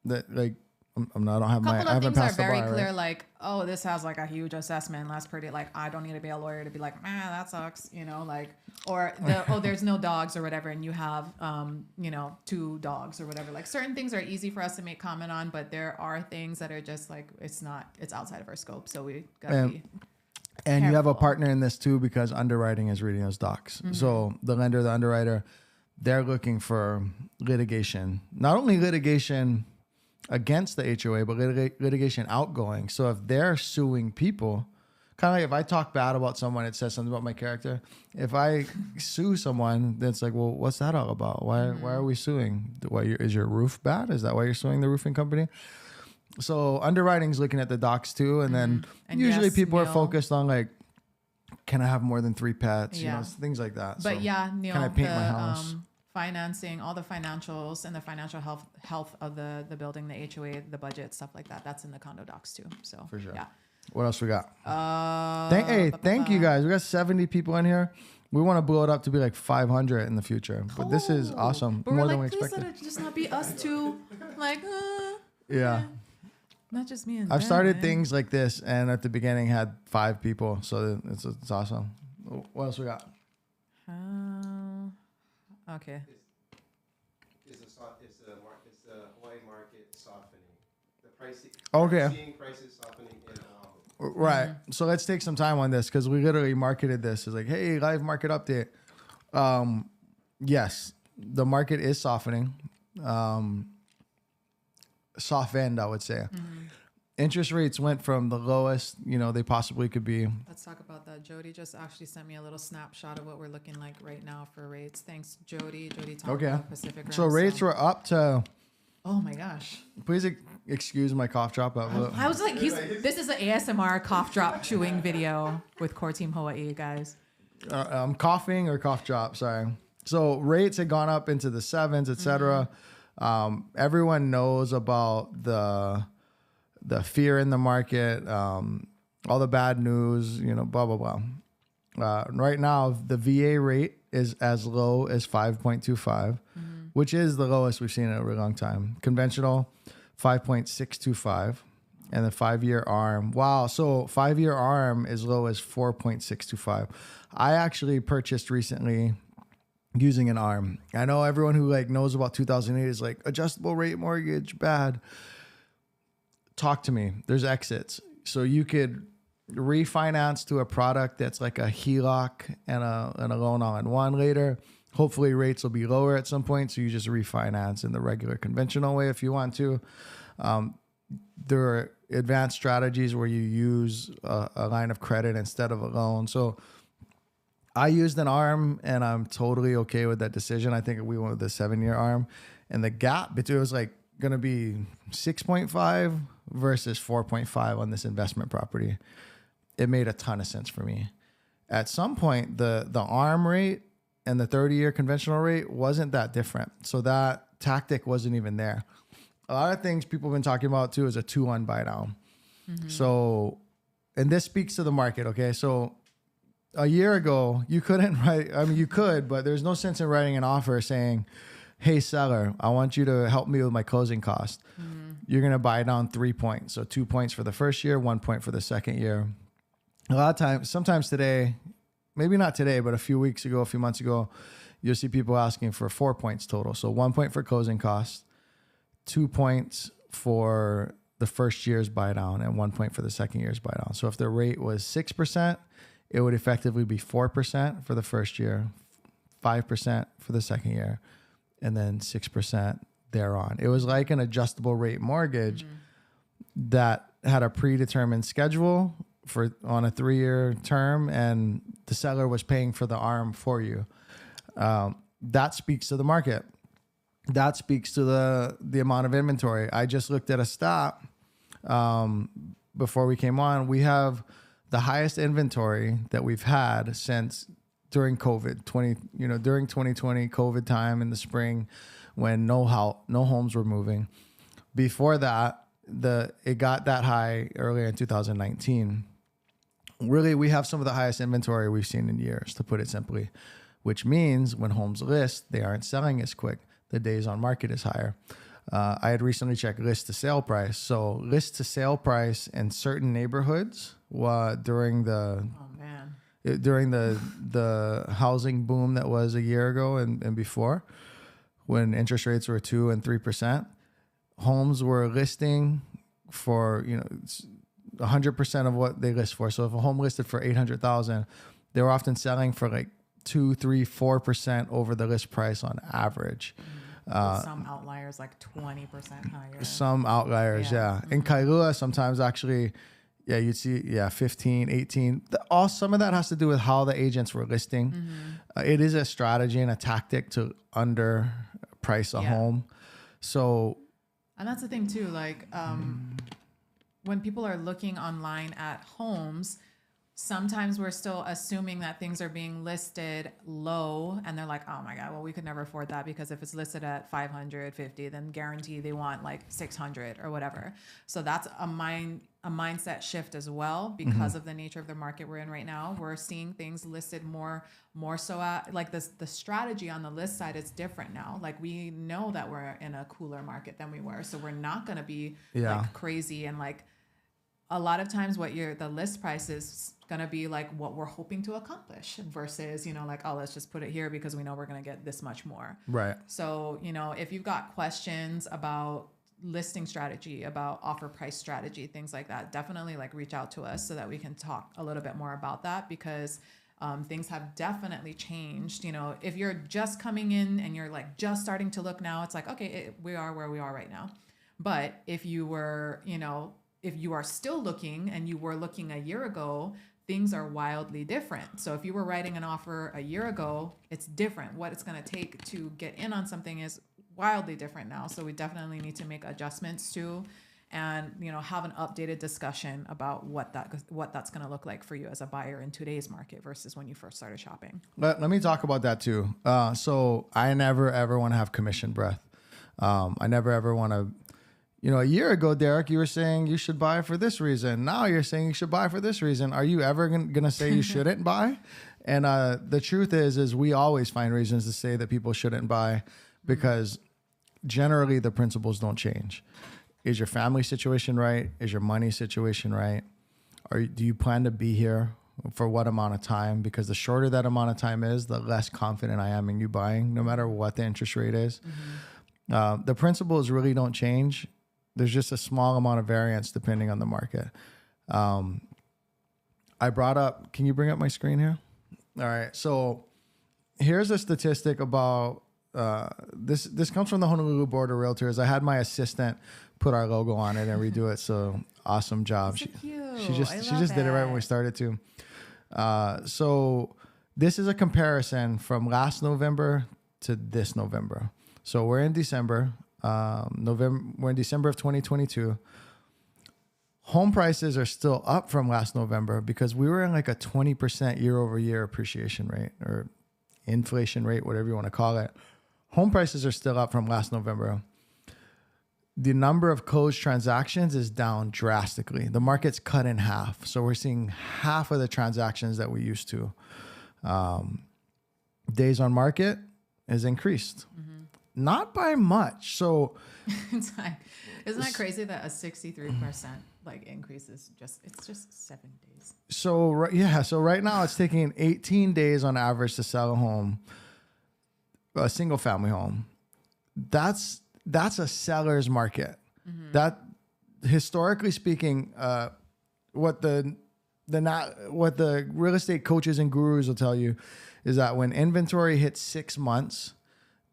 that like I'm not. I don't have my. I haven't passed the bar. Things are very clear. Like, oh, this has like a huge assessment. That's pretty. Like, I don't need to be a lawyer to be like, man, that sucks. Like, or there's no dogs or whatever, and you have 2 dogs or whatever. Like, certain things are easy for us to make comment on, but there are things that are just like it's outside of our scope. So we gotta be. And you have a partner in this too, because underwriting is reading those docs. So the lender, the underwriter, they're looking for litigation. Not only litigation against the HOA, but litigation outgoing. So if they're suing people, kind of like if I talk bad about someone, it says something about my character. If I sue someone, then it's like, well, what's that all about? Why are we suing? Is your roof bad? Is that why you're suing the roofing company? So underwriting's looking at the docs too, and then usually people are focused on like, can I have more than 3 pets? Things like that. But so, Neil, can I paint my house? Financing, all the financials and the financial health of the building, the HOA, the budget, stuff like that. That's in the condo docs too. So for sure. Yeah. What else we got? Thank you guys. We got 70 people in here. We want to blow it up to be like 500 in the future. But this is awesome. But more we're than we like, please expected. let it just not be us two. Like, yeah. Not just me and I've started things like this, and at the beginning had 5 people, so it's awesome. What else we got? Okay. Is the Hawaii market softening? The pricing. Okay. Seeing prices softening in Oahu. Right. So let's take some time on this because we literally marketed this as like, hey, live market update. Yes, the market is softening. Softened, I would say. Interest rates went from the lowest, they possibly could be. Let's talk about that. Jody just actually sent me a little snapshot of what we're looking like right now for rates. Thanks, Jody. Pacific Rim. So rates were up to. Oh my gosh. Please excuse my cough drop. I was like, this is an ASMR cough drop chewing video with Core Team Hawaii, guys. Coughing or cough drop, sorry. So rates had gone up into the 7s, etc. Everyone knows about the fear in the market, all the bad news, blah, blah, blah. Right now, the VA rate is as low as 5.25, which is the lowest we've seen in a really long time. Conventional, 5.625. And the 5-year ARM. Wow. So 5-year ARM is low as 4.625. I actually purchased recently using an ARM. I know everyone who knows about 2008 is adjustable rate mortgage, bad. Talk to me. There's exits. So you could refinance to a product that's like a HELOC and a loan all in one later. Hopefully rates will be lower at some point. So you just refinance in the regular conventional way if you want to. There are advanced strategies where you use a line of credit instead of a loan. So I used an ARM and I'm totally okay with that decision. I think we went with the 7-year ARM, and the gap between it was going to be 6.5 versus 4.5 on this investment property. It made a ton of sense for me. At some point, the ARM rate and the 30-year conventional rate wasn't that different. So that tactic wasn't even there. A lot of things people have been talking about too is a 2-1 buy down. So, and this speaks to the market. Okay. So a year ago, you couldn't write, you could, but there's no sense in writing an offer saying, hey seller, I want you to help me with my closing cost. You're going to buy down 3 points. So 2 points for the first year, 1 point for the second year. A lot of times, sometimes today, maybe not today, but a few months ago, you'll see people asking for 4 points total. So 1 point for closing costs, 2 points for the first year's buy down, and 1 point for the second year's buy down. So if the rate was 6%, it would effectively be 4% for the first year, 5% for the second year, and then 6% thereon. It was like an adjustable rate mortgage that had a predetermined schedule on a 3-year term, and the seller was paying for the ARM for you. That speaks to the market. That speaks to the amount of inventory. I just looked at a stat before we came on. We have the highest inventory that we've had since during COVID, during 2020 COVID time in the spring when no homes were moving. Before that, it got that high earlier in 2019. Really, we have some of the highest inventory we've seen in years, to put it simply, which means when homes list, they aren't selling as quick. The days on market is higher. I had recently checked list to sale price. So list to sale price in certain neighborhoods during the housing boom that was a year ago and before, when interest rates were 2 and 3%, homes were listing for 100% of what they list for. So if a home listed for $800,000, they were often selling for 2, 3, 4% over the list price on average. Some outliers 20% higher. Some outliers, yeah. In Kailua, sometimes actually, you'd see, 15, 18. Some of that has to do with how the agents were listing. It is a strategy and a tactic to underprice a home. So, and that's the thing too. When people are looking online at homes, sometimes we're still assuming that things are being listed low, and they're like, oh my God, well, we could never afford that, because if it's listed at 550, then guarantee they want 600 or whatever. So that's a mindset shift as well, because of the nature of the market we're in right now. We're seeing things listed more so at the strategy on the list side is different now. We know that we're in a cooler market than we were, so we're not going to be crazy and a lot of times the list price is going to be what we're hoping to accomplish versus, oh, let's just put it here because we know we're going to get this much more. Right. So, if you've got questions about listing strategy, about offer price strategy, things like that, definitely reach out to us so that we can talk a little bit more about that, because things have definitely changed. If you're just coming in and you're just starting to look now, it's okay, we are where we are right now. But if you were, if you are still looking and you were looking a year ago, things are wildly different. So if you were writing an offer a year ago, it's different. What it's going to take to get in on something is wildly different now. So we definitely need to make adjustments too, and have an updated discussion about what that's going to look like for you as a buyer in today's market versus when you first started shopping. Let me talk about that too. So I never ever want to have commission breath. I never ever want to, a year ago, Derek, you were saying you should buy for this reason. Now you're saying you should buy for this reason. Are you ever going to say you shouldn't buy? And the truth is we always find reasons to say that people shouldn't buy because generally the principles don't change. Is your family situation right? Is your money situation right? Do you plan to be here for what amount of time? Because the shorter that amount of time is, the less confident I am in you buying, no matter what the interest rate is. The principles really don't change. There's just a small amount of variance depending on the market. I brought up, can you bring up my screen here? All right. So here's a statistic about, this comes from the Honolulu Board of Realtors. I had my assistant put our logo on it and redo it. So awesome job. So cute. She just did it right when we started to. So this is a comparison from last November to this November. So we're in December. We're in December of 2022. Home prices are still up from last November because we were in like a 20% year over year appreciation rate or inflation rate, whatever you want to call it. Home prices are still up from last November. The number of closed transactions is down drastically. The market's cut in half. So we're seeing half of the transactions that we used to. Days on market is increased. Not by much. So It's like, isn't that crazy that a 63% like increase is it's just 7 days? So right now it's taking 18 days on average to sell a home, a single family home. That's a seller's market. That historically speaking, what the real estate coaches and gurus will tell you is that when inventory hits 6 months,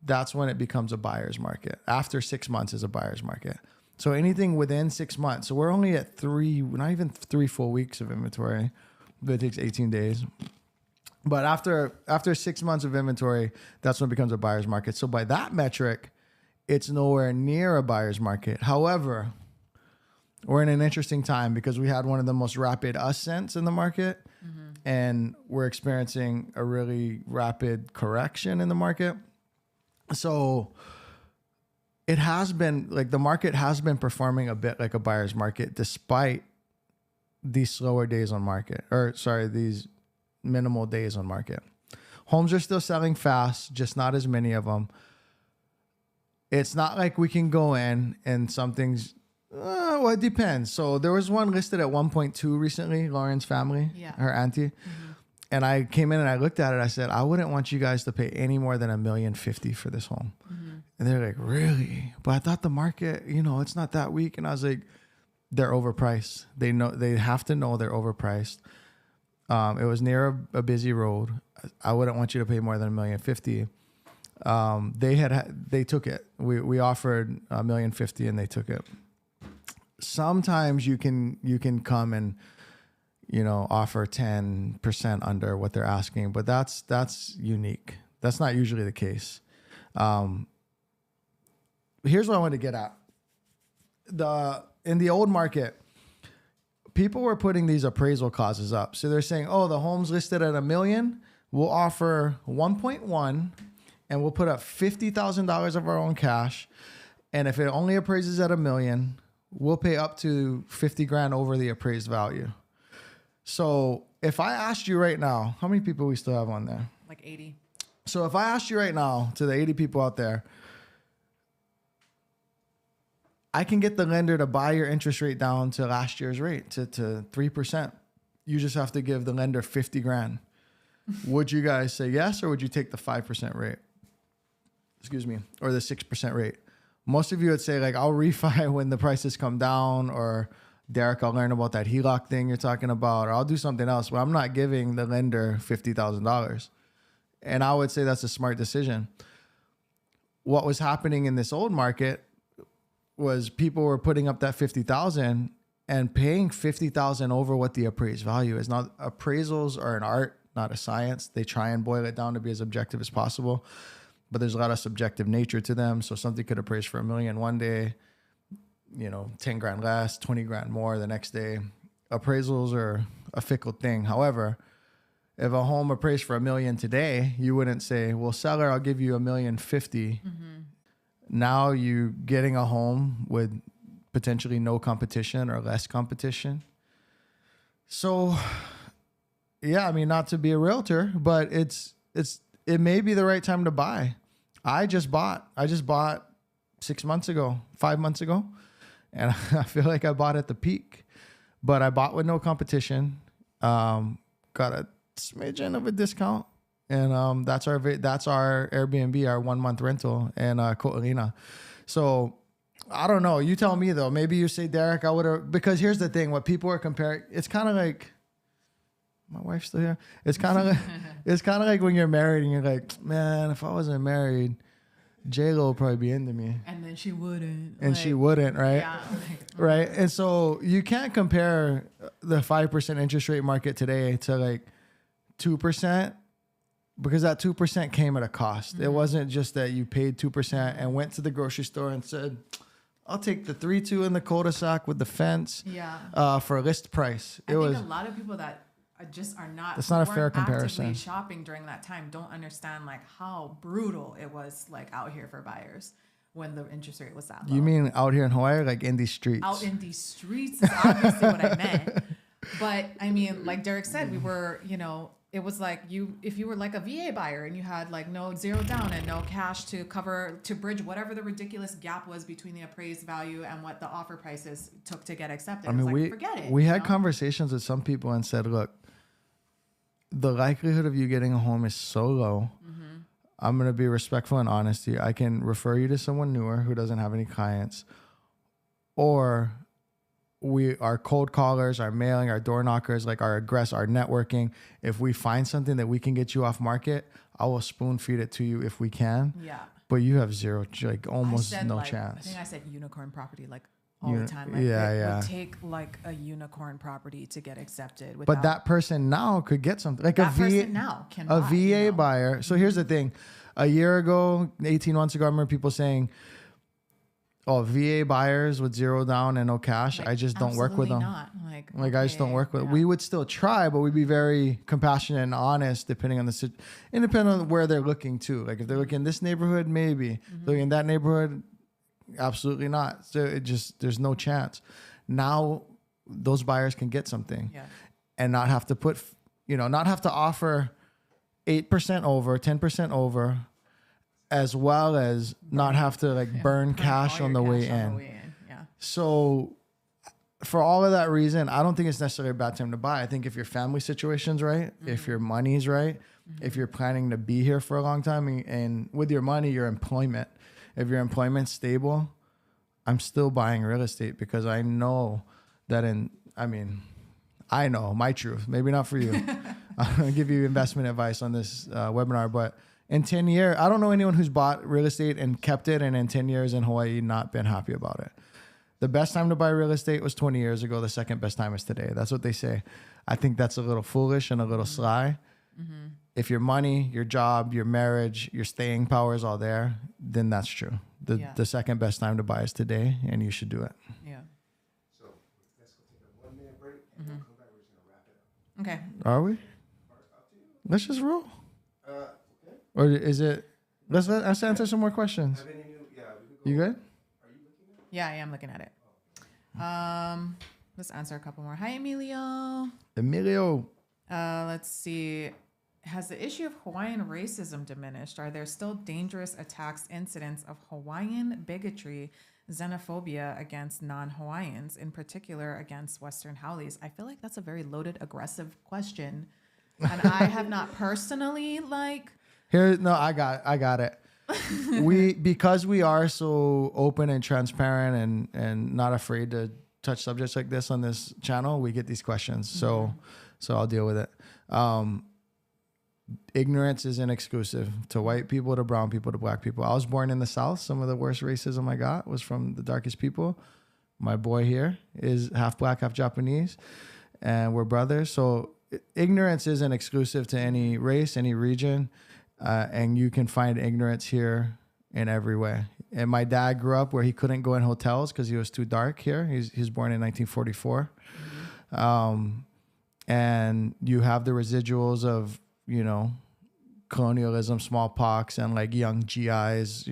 that's when it becomes a buyer's market. After 6 months is a buyer's market. So anything within 6 months. So we're only at not even 3 full weeks of inventory, but it takes 18 days. But after 6 months of inventory, that's when it becomes a buyer's market. So by that metric, it's nowhere near a buyer's market. However, we're in an interesting time because we had one of the most rapid ascents in the market, and we're experiencing a really rapid correction in the market. So it has been like the market has been performing a bit like a buyer's market despite these slower days on market, these minimal days on market. Homes are still selling fast, just not as many of them. It's not like we can go in and something's, it depends. So there was one listed at 1.2 recently, Lauren's family, her auntie. And I came in and I looked at it. I said, I wouldn't want you guys to pay any more than $1,050,000 for this home. And they're like, really? But I thought the market, it's not that weak. And I was like, they're overpriced. They have to know they're overpriced. It was near a busy road. I wouldn't want you to pay more than $1,050,000. They took it. We offered $1,050,000 and they took it. Sometimes you can come and offer 10% under what they're asking, but that's unique. That's not usually the case. Here's what I wanted to get at. In the old market, people were putting these appraisal clauses up. So they're saying, the home's listed at $1 million. We'll offer 1.1 and we'll put up $50,000 of our own cash. And if it only appraises at $1 million, we'll pay up to $50,000 over the appraised value. So if I asked you right now, how many people we still have on there? Like 80. So if I asked you right now, to the 80 people out there, I can get the lender to buy your interest rate down to last year's rate, to 3%. You just have to give the lender $50,000. Would you guys say yes, or would you take the 5% rate? Excuse me, or the 6% rate? Most of you would say, like, I'll refi when the prices come down, or Derek, I'll learn about that HELOC thing you're talking about, or I'll do something else. But I'm not giving the lender $50,000. And I would say that's a smart decision. What was happening in this old market was people were putting up that $50,000 and paying $50,000 over what the appraised value is. Now, appraisals are an art, not a science. They try and boil it down to be as objective as possible, but there's a lot of subjective nature to them. So something could appraise for $1 million one day, $10,000 less, $20,000 more the next day. Appraisals are a fickle thing. However, if a home appraised for $1 million today, you wouldn't say, well, seller, I'll give you $1,050,000 now you getting a home with potentially no competition or less competition. So, yeah, I mean, not to be a realtor, but it may be the right time to buy. I just bought 6 months ago, 5 months ago, and I feel like I bought at the peak, but I bought with no competition. Got a smidgen of a discount, and that's our Airbnb, our 1 month rental in Ko'olina. So I don't know. You tell me though. Maybe you say, Derek, I would have, because here's the thing: what people are comparing, it's kind of like, my wife's still here. It's kind of like when you're married and you're like, man, if I wasn't married, J-Lo would probably be into me. And then she wouldn't. And she wouldn't, right? Yeah. Right. And so you can't compare the 5% interest rate market today to like 2%, because that 2% came at a cost. Mm-hmm. It wasn't just that you paid 2% and went to the grocery store and said, I'll take the 3-2 in the cul-de-sac with the fence for a list price. I think a lot of people that just are not. It's not a fair comparison. Actively shopping during that time don't understand like how brutal it was like out here for buyers when the interest rate was that low. You mean out here in Hawaii, like in these streets? Out in these streets is obviously what I meant. But I mean, like Derek said, we were, it was like if you were like a VA buyer and you had like no zero down and no cash to bridge whatever the ridiculous gap was between the appraised value and what the offer prices took to get accepted. I mean, forget it. We had conversations with some people and said, look, the likelihood of you getting a home is so low. Mm-hmm. I'm going to be respectful and honest to you. I can refer you to someone newer who doesn't have any clients, or our cold callers, our mailing, our door knockers, like our networking. If we find something that we can get you off market, I will spoon feed it to you if we can. Yeah. But you have zero, like almost no chance. I think I said unicorn property, like all the time. Like, it would take like a unicorn property to get accepted. But that person now could get something. Like that person now can buy, VA buyer. So here's the thing. A year ago, 18 months ago, I remember people saying, oh, VA buyers with zero down and no cash, I just don't work with them. Not. Like I just don't work with them. We would still try, but we'd be very compassionate and honest depending on the independent on where they're looking to. Like if they're looking in this neighborhood, maybe. Mm-hmm. Looking in that neighborhood, absolutely not. So there's no chance. Now those buyers can get something and not have to not have to offer 8% over, 10% over, as well as not have to burn cash on the way in. Yeah. So for all of that reason, I don't think it's necessarily a bad time to buy. I think if your family situation's right, if your money's right, if you're planning to be here for a long time, and with your money, your employment, if your employment's stable, I'm still buying real estate because I know that I know my truth. Maybe not for you. I'll give you investment advice on this webinar, but in 10 years, I don't know anyone who's bought real estate and kept it, and in 10 years in Hawaii not been happy about it. The best time to buy real estate was 20 years ago. The second best time is today. That's what they say. I think that's a little foolish and a little sly. Mm-hmm. If your money, your job, your marriage, your staying power is all there, then that's true. The second best time to buy is today, and you should do it. Yeah. So let's go take a 1-minute break, and we'll come back. We're just going to wrap it up. Okay. Are we? Let's just roll. Okay. Or is it? Let's answer some more questions. You good? Yeah, I am looking at it. Let's answer a couple more. Hi, Emilio. Let's see. Has the issue of Hawaiian racism diminished? Are there still dangerous attacks, incidents of Hawaiian bigotry, xenophobia against non-Hawaiians, in particular against Western haoles? I feel like that's a very loaded, aggressive question. And I have not personally I got it. Because we are so open and transparent and not afraid to touch subjects like this on this channel, we get these questions. So I'll deal with it. Ignorance isn't exclusive to white people, to brown people, to black people. I was born in the South. Some of the worst racism I got was from the darkest people. My boy here is half black, half Japanese, and we're brothers. So ignorance isn't exclusive to any race, any region. And you can find ignorance here in every way. And my dad grew up where he couldn't go in hotels because he was too dark here. He was born in 1944. Mm-hmm. And you have the residuals of, colonialism, smallpox, and young GIs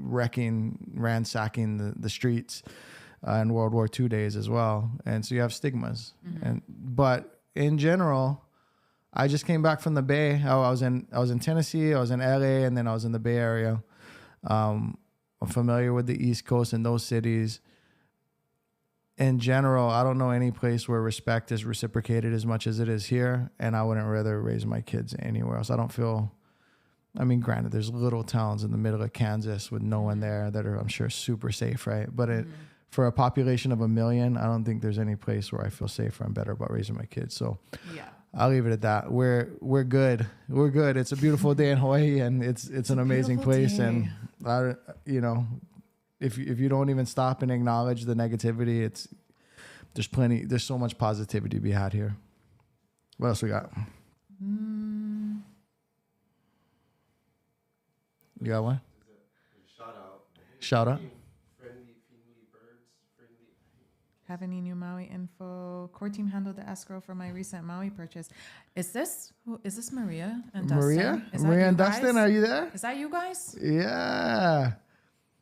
ransacking the streets in World War II days as well. And so you have stigmas. But in general, I just came back from the Bay. I was in Tennessee, I was in LA, and then I was in the Bay Area. I'm familiar with the East Coast and those cities. In general, I don't know any place where respect is reciprocated as much as it is here, and I wouldn't rather raise my kids anywhere else. I don't feel, I mean, granted, there's little towns in the middle of Kansas with no one there that are, I'm sure, super safe, right? But for a population of 1 million, I don't think there's any place where I feel safer and better about raising my kids. So yeah, I'll leave it at that. We're good. We're good. It's a beautiful day in Hawaii, and it's an amazing place. Day. And I, you know, if you don't even stop and acknowledge the negativity, there's so much positivity to be had here. What else we got? You got one? Shout out. Have any new Maui info? Core team handled the escrow for my recent Maui purchase. Is this Maria and Dustin? Maria and Dustin, are you there? Is that you guys? Yeah.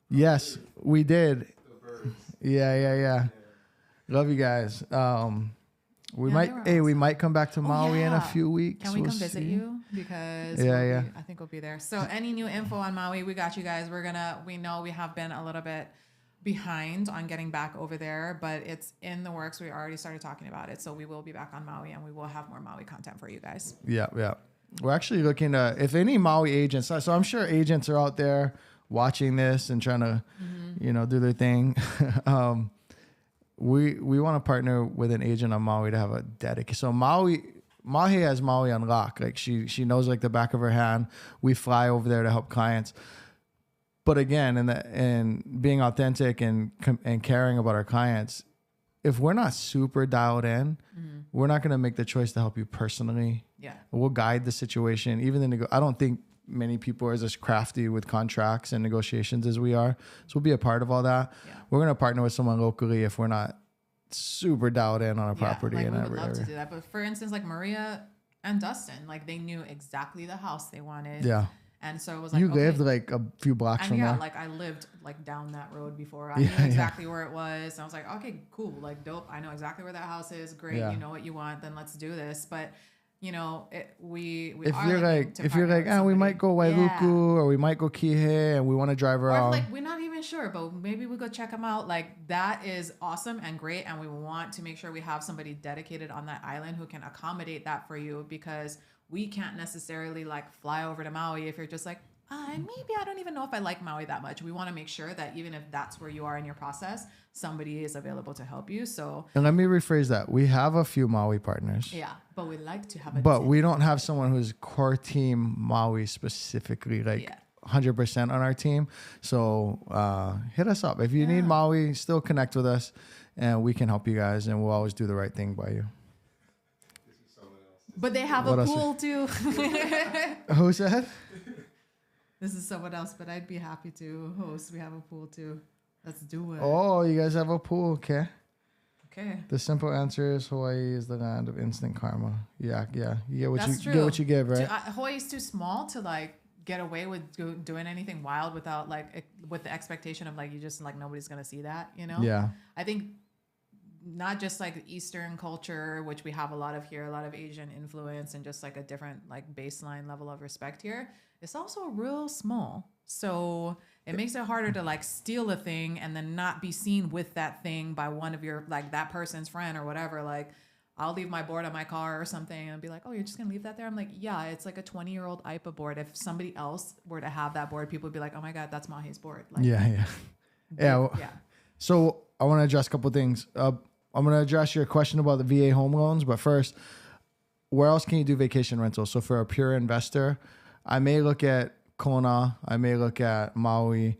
Yes, we did. Yeah. Love you guys. We might come back to Maui in a few weeks. Can we come visit you? Because I think we'll be there. So any new info on Maui, we got you guys. We know we have been a little bit behind on getting back over there, but it's in the works. We already started talking about it. So we will be back on Maui, and we will have more Maui content for you guys. Yeah. We're actually looking to, if any Maui agents, so I'm sure agents are out there watching this and trying to, do their thing. We want to partner with an agent on Maui to have a dedicated. So Mahi has Maui on lock. Like she knows like the back of her hand. We fly over there to help clients. But again, and being authentic and caring about our clients, if we're not super dialed in, we're not going to make the choice to help you personally. Yeah, we'll guide the situation. Even I don't think many people are as crafty with contracts and negotiations as we are. So we'll be a part of all that. Yeah. We're going to partner with someone locally if we're not super dialed in on a property in every area. We would love to do that. But for instance, like Maria and Dustin, like they knew exactly the house they wanted. Yeah. And so it was like, you lived like a few blocks from there. Like I lived like down that road before. I knew exactly where it was. And I was like, okay, cool. Like dope. I know exactly where that house is. Great. Yeah. You know what you want. Then let's do this. But if you're like, we might go Wailuku or we might go Kihei and we want to drive around. Like we're not even sure, but maybe we go check them out. Like that is awesome and great. And we want to make sure we have somebody dedicated on that island who can accommodate that for you, because we can't necessarily like fly over to Maui if you're just like, maybe I don't even know if I like Maui that much. We want to make sure that even if that's where you are in your process, somebody is available to help you. So, and let me rephrase that. We have a few Maui partners. Yeah, but we like to have But we don't have someone who's core team Maui specifically, 100% on our team. So hit us up. If you need Maui, still connect with us and we can help you guys, and we'll always do the right thing by you. But they have a pool too. Who said? This is someone else, but I'd be happy to host. We have a pool too. Let's do it. Oh, you guys have a pool, okay? Okay. The simple answer is Hawaii is the land of instant karma. Yeah. You get what you give, right? Hawaii is too small to like get away with doing anything wild without with the expectation of you just nobody's gonna see that, Yeah. I think not just Eastern culture, which we have a lot of here, a lot of Asian influence and just a different baseline level of respect here. It's also real small. So it makes it harder to steal a thing and then not be seen with that thing by one of your that person's friend or whatever. I'll leave my board on my car or something and be like, oh, you're just going to leave that there? I'm like, yeah, it's a 20-year-old IPA board. If somebody else were to have that board, people would be like, oh my God, that's Mahi's board. Yeah. So I want to address a couple of things. I'm going to address your question about the VA home loans, but first, where else can you do vacation rentals? So for a pure investor, I may look at Kona, I may look at Maui.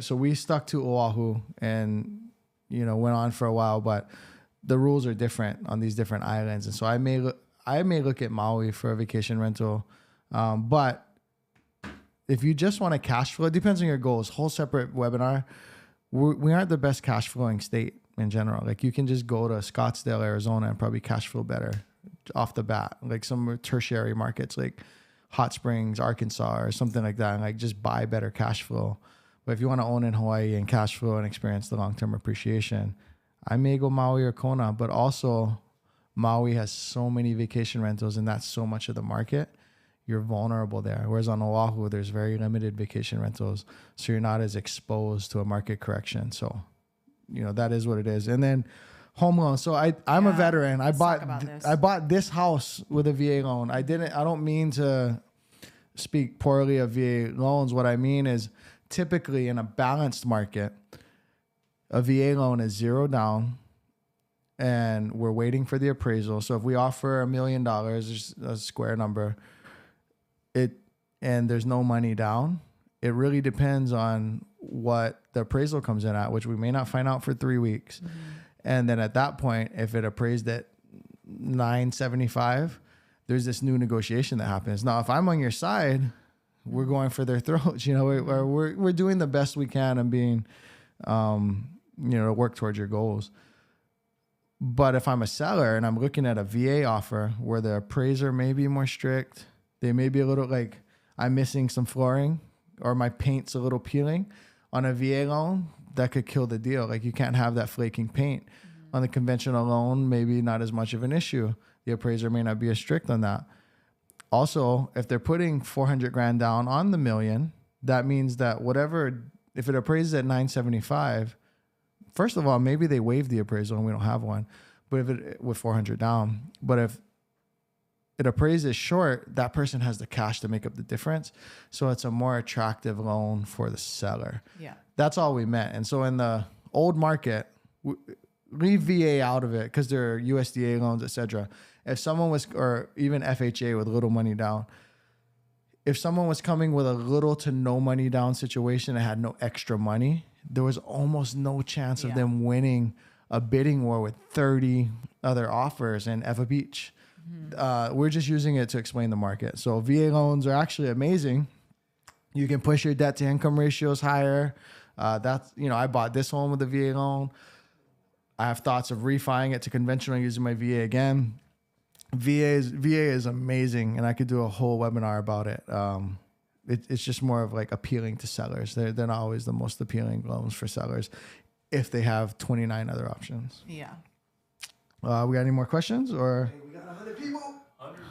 So we stuck to Oahu and, went on for a while, but the rules are different on these different islands. And so I may look at Maui for a vacation rental. But if you just want to cash flow, it depends on your goals. Whole separate webinar. We aren't the best cash flowing state in general. You can just go to Scottsdale, Arizona and probably cash flow better off the bat. Some tertiary markets like Hot Springs, Arkansas or something like that. And just buy better cash flow. But if you want to own in Hawaii and cash flow and experience the long-term appreciation, I may go Maui or Kona, but also Maui has so many vacation rentals and that's so much of the market. You're vulnerable there. Whereas on Oahu, there's very limited vacation rentals. So you're not as exposed to a market correction. So, that is what it is. And then home loan. So I'm a veteran. I bought this house with a VA loan. I don't mean to speak poorly of VA loans. What I mean is typically in a balanced market, a VA loan is zero down and we're waiting for the appraisal. So if we offer $1 million, a square number, and there's no money down, it really depends on what the appraisal comes in at, which we may not find out for 3 weeks. Mm-hmm. And then at that point, if it appraised at 975, there's this new negotiation that happens. Now, if I'm on your side, we're going for their throats. We're doing the best we can and being, to work towards your goals. But if I'm a seller and I'm looking at a VA offer where the appraiser may be more strict, they may be a little like I'm missing some flooring or my paint's a little peeling on a VA loan, that could kill the deal. Like you can't have that flaking paint. Mm-hmm. On the conventional loan, maybe not as much of an issue. The appraiser may not be as strict on that. Also, if they're putting $400,000 down on the $1 million, that means that if it appraises at 975, first of all, maybe they waive the appraisal and we don't have one, but if it with 400 down, but if it appraises short, that person has the cash to make up the difference. So it's a more attractive loan for the seller. Yeah. That's all we meant. And so in the old market, leave VA out of it because they're USDA loans, etc. If someone was, or even FHA with little money down, if someone was coming with a little to no money down situation and had no extra money, there was almost no chance of them winning a bidding war with 30 other offers in Eva Beach. Mm-hmm. We're just using it to explain the market. So VA loans are actually amazing. You can push your debt to income ratios higher. I bought this home with a VA loan. I have thoughts of refining it to conventional using my VA again. VA is amazing, and I could do a whole webinar about it. It's just more of like appealing to sellers. They're not always the most appealing loans for sellers if they have 29 other options. Yeah. We got any more questions or? Hey, we got 100 people.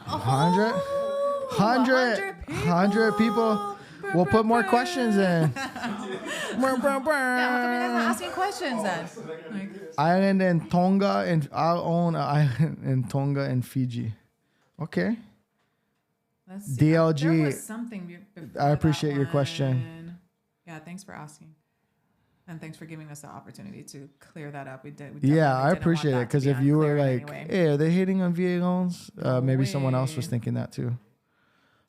100 people. We'll put more questions in. Yeah, how come you guys not asking questions then? Island in Tonga, and I'll own an island in Tonga and Fiji. Okay. Let's see. DLG. There was something I appreciate your question. Yeah, thanks for asking. And thanks for giving us the opportunity to clear that up. We I appreciate it, because if you were like, hey, are they hating on VA loans? Maybe someone else was thinking that too.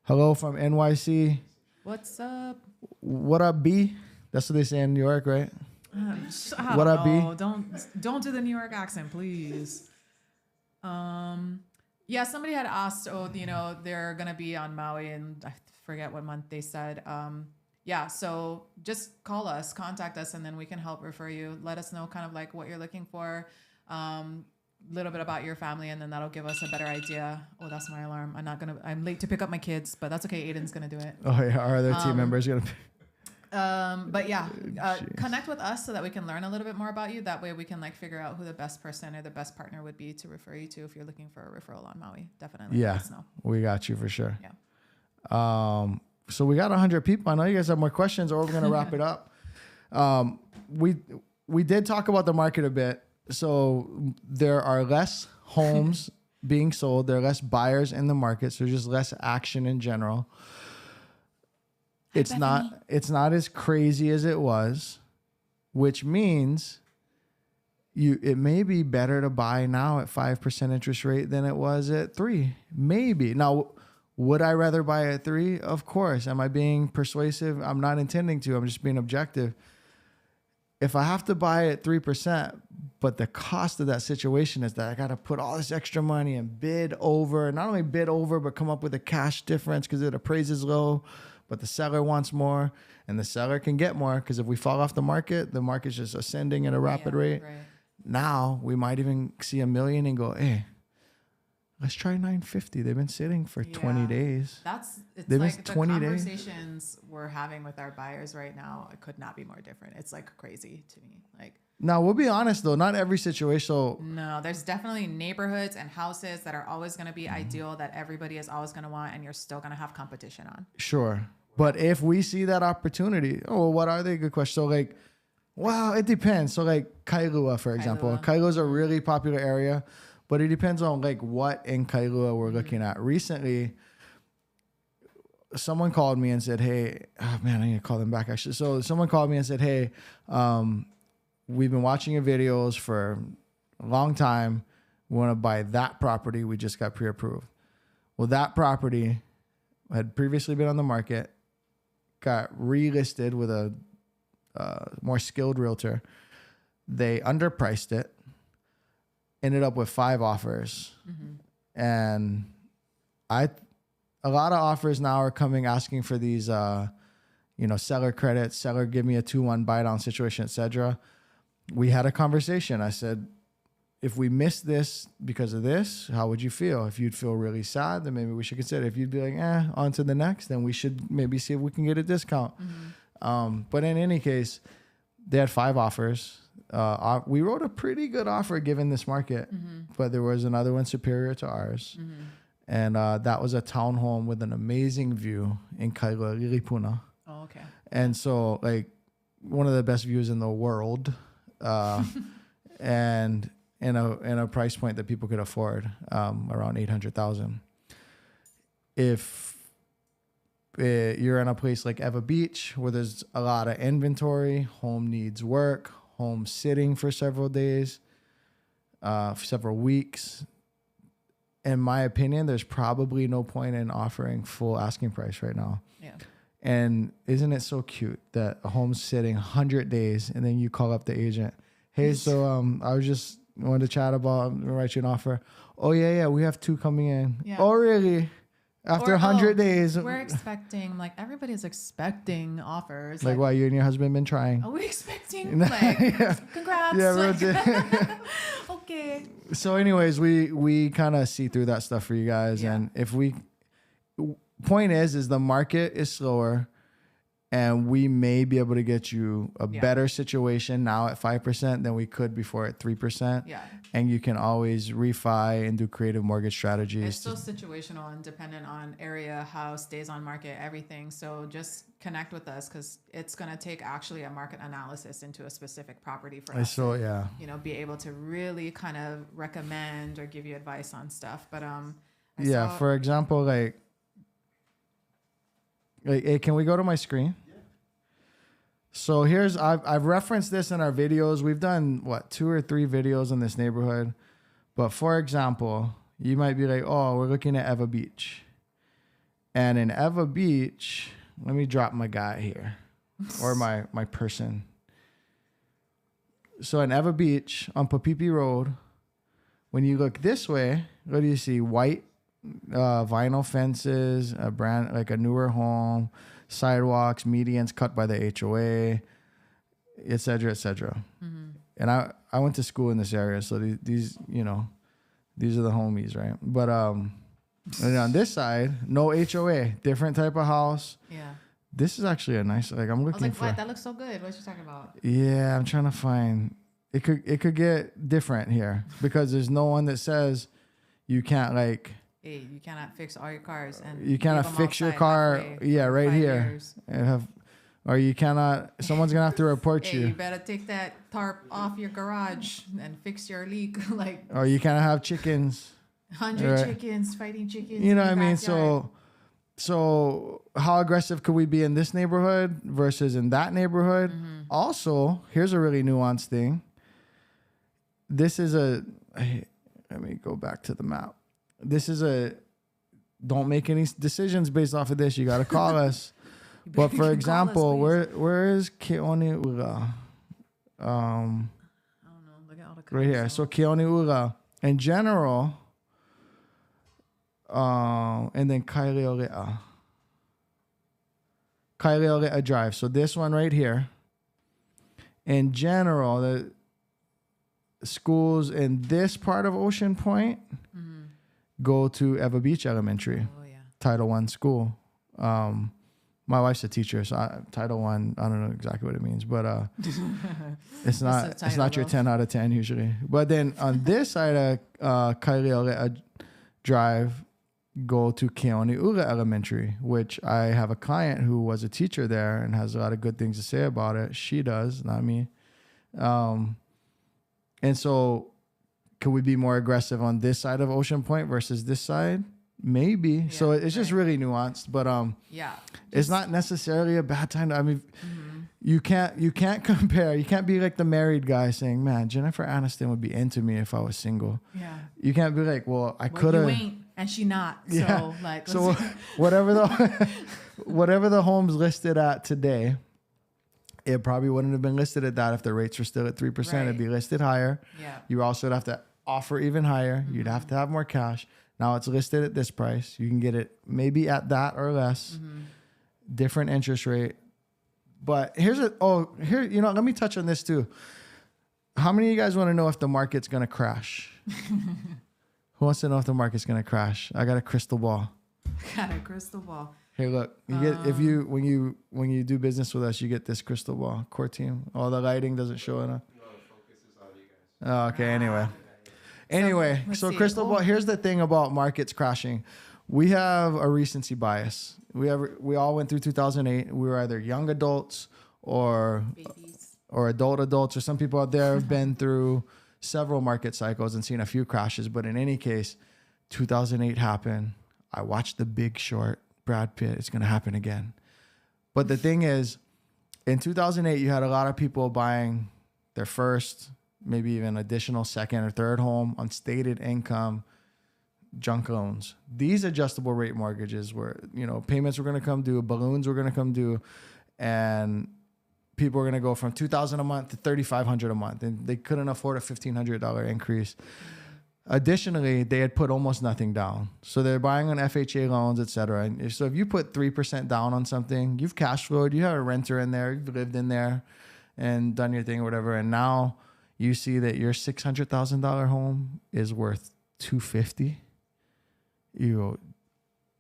Hello from NYC. What's up? What up, B? That's what they say in New York, right? What up, B? Don't do the New York accent, please. Yeah, somebody had asked, they're gonna be on Maui, and I forget what month they said. Yeah, so just call us, contact us, and then we can help refer you. Let us know kind of like what you're looking for, little bit about your family, and then that'll give us a better idea. Oh, that's my alarm. I'm late to pick up my kids, but that's okay. Aiden's gonna do it. Oh yeah, our other team members gonna. But yeah, connect with us so that we can learn a little bit more about you. That way we can figure out who the best person or the best partner would be to refer you to if you're looking for a referral on Maui. Definitely. Yeah, let us know. We got you for sure. Yeah. So we got 100 people. I know you guys have more questions, or we're gonna wrap it up. We did talk about the market a bit. So there are less homes being sold. There are less buyers in the market. So there's just less action in general. It's not as crazy as it was, which means it may be better to buy now at 5% interest rate than it was at 3%. Maybe. Now, would I rather buy at 3%? Of course. Am I being persuasive? I'm not intending to. I'm just being objective. If I have to buy at 3%, but the cost of that situation is that I got to put all this extra money and bid over, not only bid over, but come up with a cash difference because it appraises low, but the seller wants more, and the seller can get more because if we fall off the market's just ascending at a rapid rate. Right. Now we might even see $1 million and go, hey, let's try 950. They've been sitting for 20 days. It's They've like been the 20 days. conversations we're having with our buyers right now, it could not be more different. It's like crazy to me. Like, Now, we'll be honest though, not every situation. no, there's definitely neighborhoods and houses that are always going to be ideal, that everybody is always going to want, and you're still going to have competition on. Sure. But if we see that opportunity, well, what are they? Good question. So like, well, it depends. So like Kailua, for example. Kailua is a really popular area, but it depends on like what in Kailua we're looking at. Recently, someone called me and said, hey, oh man, I need to call them back actually. So someone called me and said, hey, we've been watching your videos for a long time. We want to buy that property. We just got pre-approved. Well, that property had previously been on the market, got relisted with a more skilled realtor. They underpriced it, ended up with 5 offers. And a lot of offers now are coming asking for these, seller credits, seller give me a 2-1 buy down situation, etc. We had a conversation. I said, if we miss this because of this, how would you feel? If you'd feel really sad, then maybe we should consider. If you'd be like, on to the next, then we should maybe see if we can get a discount. But in any case, they had 5 offers. We wrote a pretty good offer given this market, but there was another one superior to ours. And that was a townhome with an amazing view in Kailua, Lilipuna. Oh, okay. And so like one of the best views in the world. And in a price point that people could afford, around 800,000. If you're in a place like Eva Beach where there's a lot of inventory, home needs work, home sitting for several days, for several weeks, in my opinion, there's probably no point in offering full asking price right now. Yeah. And isn't it so cute that a home's sitting 100 days and then you call up the agent, hey, so I was just wanted to chat about, write you an offer. Oh, yeah, we have 2 coming in. Yeah. Oh, really? After 100 days. We're expecting, like, everybody's expecting offers. Like, why, you and your husband been trying? Are we expecting? Like, yeah. Congrats. Yeah, like, okay. So anyways, we kind of see through that stuff for you guys. Yeah. And if point is the market is slower. And we may be able to get you a better situation now at 5% than we could before at 3%. Yeah. And you can always refi and do creative mortgage strategies. It's so situational and dependent on area, house, days on market, everything. So just connect with us because it's going to take actually a market analysis into a specific property for us. So, yeah. Be able to really kind of recommend or give you advice on stuff. But for example, like, hey, can we go to my screen? So I've referenced this in our videos. We've done 2 or 3 videos in this neighborhood. But for example, you might be like, oh, we're looking at Eva Beach. And in Eva Beach, let me drop my guy here or my person. So in Eva Beach on Papipi Road, when you look this way, what do you see? White vinyl fences, a brand like a newer home, sidewalks, medians cut by the HOA, et cetera, et cetera. And I went to school in this area, so these are the homies, right? But and on this side, no HOA, different type of house. Yeah. This is actually a nice, like, I'm looking for. What? That looks so good. What you talking about? Yeah, I'm trying to find. It could get different here because there's no one that says you can't, like. Hey, you cannot fix all your cars, and you cannot fix your car. Yeah, right here. And or you cannot. Someone's gonna have to report you. You better take that tarp off your garage and fix your leak. Like. Or you cannot have chickens. 100 chickens fighting chickens. You know what I mean? So how aggressive could we be in this neighborhood versus in that neighborhood? Also, here's a really nuanced thing. This is let me go back to the map. This is don't make any decisions based off of this. You got to call us. But for example, where is Keone'ula? I don't know. Look at all the right here. So Keone'ula in general, and then Kailua Drive. So this one right here. In general, the schools in this part of Ocean Point go to Eva Beach Elementary, Oh yeah. Title I school. My wife's a teacher, so Title I don't know exactly what it means, but it's not your 10 out of 10 usually. But then on this side of Kailiole Drive, go to Keoni'ula Elementary, which I have a client who was a teacher there and has a lot of good things to say about it. She does, not me. And so could we be more aggressive on this side of Ocean Point versus this side? Maybe. Yeah, so it's just really nuanced, but it's not necessarily a bad time. You can't compare. You can't be like the married guy saying, "Man, Jennifer Aniston would be into me if I was single." Yeah. You can't be like, "Well, I could have." You ain't, and she not. So like, so whatever the home's listed at today, it probably wouldn't have been listed at that if the rates were still at 3%. Right. It'd be listed higher. Yeah. You also would have to offer even higher. You'd have to have more cash. Now it's listed at this price. You can get it maybe at that or less. Different interest rate. But let me touch on this too. How many of you guys want to know if the market's going to crash? Who wants to know if the market's going to crash? I got a crystal ball. Hey, look, you get when you do business with us, you get this crystal ball. Core team. Oh, the lighting doesn't show enough. No, the focus is on you guys. Oh, okay. Anyway, so crystal ball. Here's the thing about markets crashing. We have a recency bias. We all went through 2008. We were either young adults or babies or adults, or some people out there have been through several market cycles and seen a few crashes. But in any case, 2008 happened. I watched The Big Short. Brad Pitt. It's going to happen again. But the thing is, in 2008, you had a lot of people buying their first, maybe even additional second or third home on stated income, junk loans. These adjustable rate mortgages where, payments were going to come due, balloons were going to come due, and people were going to go from $2,000 a month to $3,500 a month, and they couldn't afford a $1,500 increase. Additionally, they had put almost nothing down. So they're buying on FHA loans, et cetera. And so if you put 3% down on something, you've cash flowed, you have a renter in there, you've lived in there and done your thing or whatever. And now you see that your $600,000 home is worth $250,000.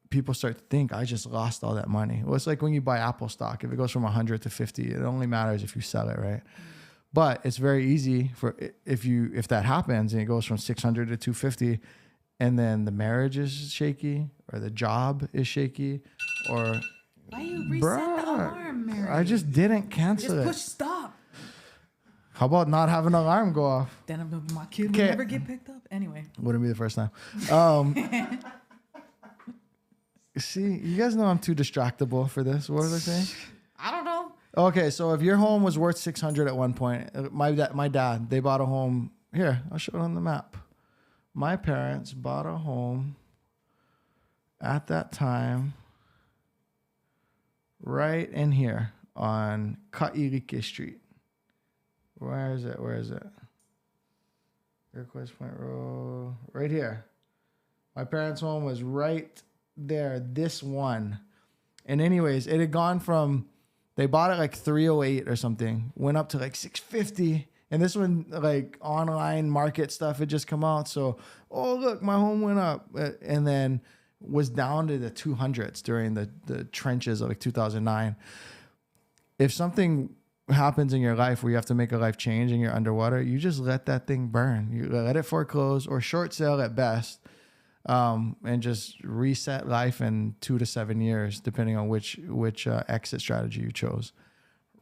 People start to think, I just lost all that money. Well, it's like when you buy Apple stock. If it goes from 100 to 50, it only matters if you sell it, right? But it's very easy for if that happens and it goes from 600 to 250, and then the marriage is shaky or the job is shaky, or why you reset the alarm, Mary? I just didn't cancel it. Just push stop. How about not having an alarm go off? Then my kid will never get picked up. Anyway, wouldn't be the first time. See, you guys know I'm too distractible for this. What was I saying? I don't know. Okay, so if your home was worth $600 at one point, my dad, they bought a home. Here, I'll show it on the map. My parents bought a home at that time right in here on Ka'ilike Street. Where is it? Iroquois Point Road. Right here. My parents' home was right there, this one. And anyways, it had gone from... They bought it like 308 or something, went up to like 650. And this one, like online market stuff had just come out. So, oh, look, my home went up. And then was down to the 200s during the trenches of like 2009. If something happens in your life where you have to make a life change and you're underwater, you just let that thing burn. You let it foreclose or short sale at best. And just reset life in 2 to 7 years, depending on which exit strategy you chose.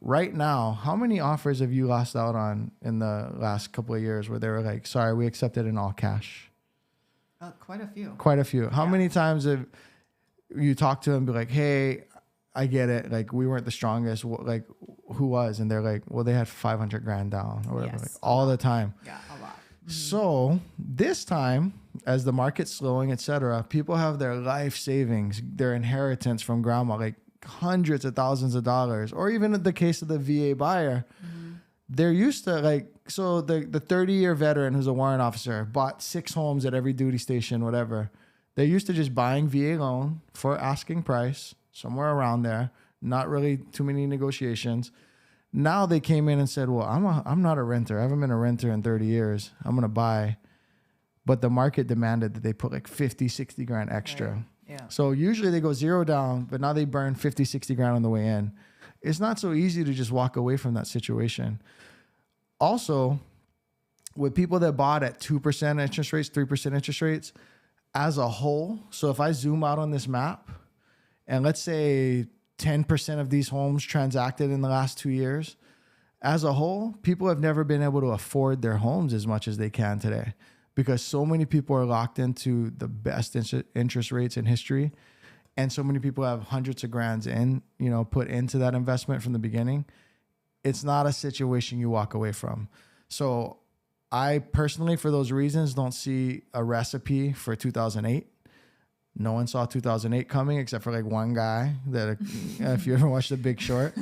Right now, how many offers have you lost out on in the last couple of years where they were like, sorry, we accepted in all cash? Quite a few. How many times have you talked to them and be like, hey, I get it. Like, we weren't the strongest. Like, who was? And they're like, well, they had $500,000 down or whatever. Yes, like all the time. Yeah, a lot. Mm-hmm. So this time, as the market's slowing, et cetera, people have their life savings, their inheritance from grandma, like hundreds of thousands of dollars, or even in the case of the VA buyer, they're used to the 30-year veteran who's a warrant officer bought 6 homes at every duty station, whatever. They're used to just buying VA loan for asking price, somewhere around there, not really too many negotiations. Now they came in and said, well, I'm not a renter. I haven't been a renter in 30 years. I'm going to buy. but the market demanded that they put like 50, 60 grand extra. Right. Yeah. So usually they go zero down, but now they burn 50, 60 grand on the way in. It's not so easy to just walk away from that situation. Also, with people that bought at 2% interest rates, 3% interest rates, as a whole, so if I zoom out on this map, and let's say 10% of these homes transacted in the last 2 years, as a whole, people have never been able to afford their homes as much as they can today because so many people are locked into the best interest rates in history. And so many people have hundreds of grands put into that investment from the beginning. It's not a situation you walk away from. So I personally, for those reasons, don't see a recipe for 2008. No one saw 2008 coming except for like one guy that, if you ever watched The Big Short.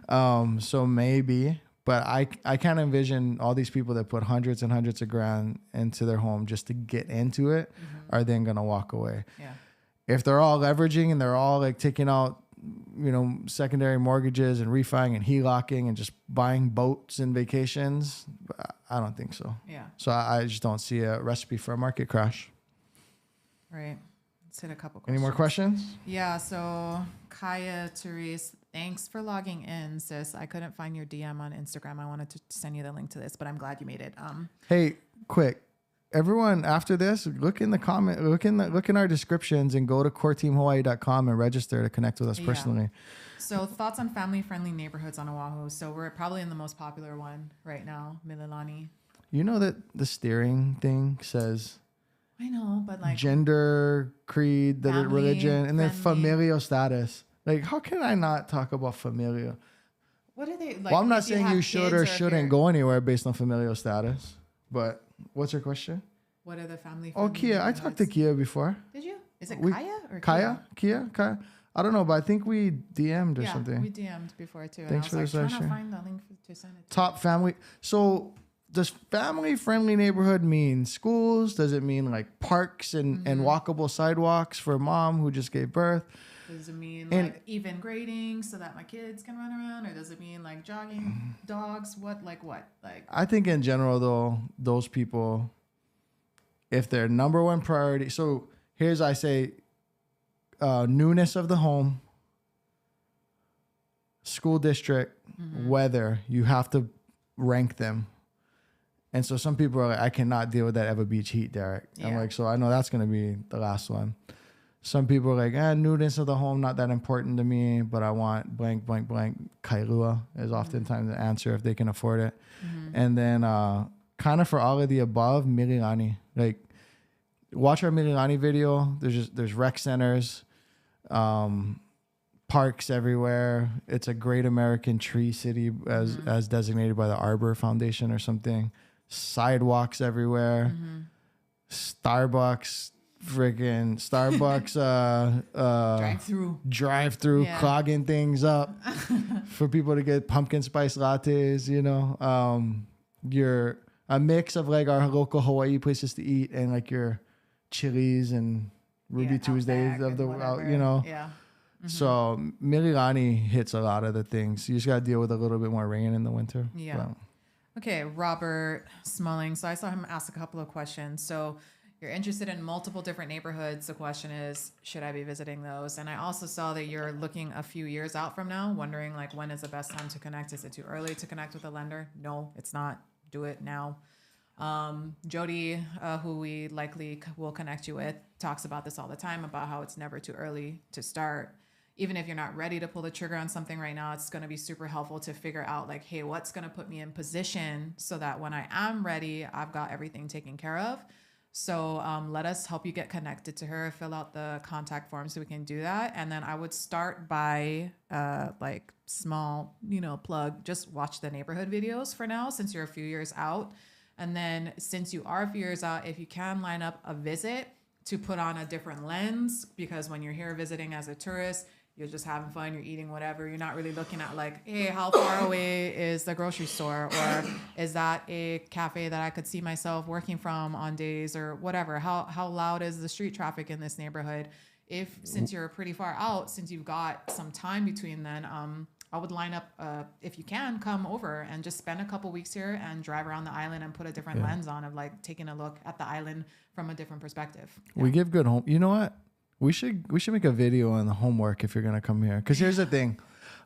So maybe, but I can't envision all these people that put hundreds and hundreds of grand into their home just to get into it are then going to walk away. Yeah. If they're all leveraging and they're all like taking out, secondary mortgages and refining and HELOCing and just buying boats and vacations, I don't think so. Yeah. So I just don't see a recipe for a market crash. Right. Let's hit a couple questions. Any more questions? Yeah. So Kaya Therese, thanks for logging in, sis. I couldn't find your DM on Instagram. I wanted to send you the link to this, but I'm glad you made it. Hey, quick. Everyone, after this, look in the comment, look in our descriptions and go to coreteamhawaii.com and register to connect with us personally. So thoughts on family-friendly neighborhoods on Oahu. So we're probably in the most popular one right now, Mililani. You know that the steering thing says I know, but like gender, creed, the religion, and then friendly. familial status. Like, how can I not talk about familial? What are they like? Well, I'm not if saying have you should kids or if shouldn't you're- go anywhere based on familial status, but what's your question? What are the family? Oh, Kia. I talked to Kia before. Did you? Is it We- Kaya or Kia? I don't know, but I think we DM'd or Yeah, something. we DM'd before too. Thanks for and I this was like trying extra. to find the link to send it to. Top family. So does family-friendly neighborhood mean schools? Does it mean like parks and walkable sidewalks for a mom who just gave birth? Does it mean And- like even grading so that my kids can run around, or does it mean like jogging dogs? What? Like I think in general, though, those people, if their number one priority, so here's I say, newness of the home, school district, weather, you have to rank them. And so some people are like, I cannot deal with that Ever Beach heat, Derek. I'm Yeah. like, so I know that's going to be the last one. Some people are like, newness of the home, not that important to me, but I want blank, blank, blank. Kailua is oftentimes the answer if they can afford it. And then kind of for all of the above, Mililani. Like, watch our Mililani video. There's rec centers, parks everywhere. It's a great American tree city as designated by the Arbor Foundation or something. Sidewalks everywhere. Starbucks, drive through Yeah. clogging things up for people to get pumpkin spice lattes, you're a mix of like our local Hawaii places to eat and like your Chili's and Ruby Tuesdays of the Yeah. So Mililani hits a lot of the things. You just got to deal with a little bit more rain in the winter. Yeah. But Okay, Robert Smalling. So I saw him ask a couple of questions. So you're interested in multiple different neighborhoods. The question is, should I be visiting those? And I also saw that you're looking a few years out from now, wondering like when is the best time to connect? Is it too early to connect with a lender? No, it's not. Do it now. Jody, who we likely will connect you with, talks about this all the time about how it's never too early to start. Even if you're not ready to pull the trigger on something right now, it's going to be super helpful to figure out like, hey, what's going to put me in position so that when I am ready, I've got everything taken care of. So let us help you get connected to her, fill out the contact form so we can do that. And then I would start by like small, plug, just watch the neighborhood videos for now, since you're a few years out. And then since you are a few years out, if you can line up a visit to put on a different lens, because when you're here visiting as a tourist, you're just having fun, you're eating whatever. You're not really looking at like, hey, how far away is the grocery store? Or is that a cafe that I could see myself working from on days or whatever? How loud is the street traffic in this neighborhood? Since you're pretty far out, since you've got some time between then, I would line up, if you can, come over and just spend a couple weeks here and drive around the island and put a different lens on of like taking a look at the island from a different perspective. We give good home. You know what? We should make a video on the homework if you're gonna come here. Because here's the thing,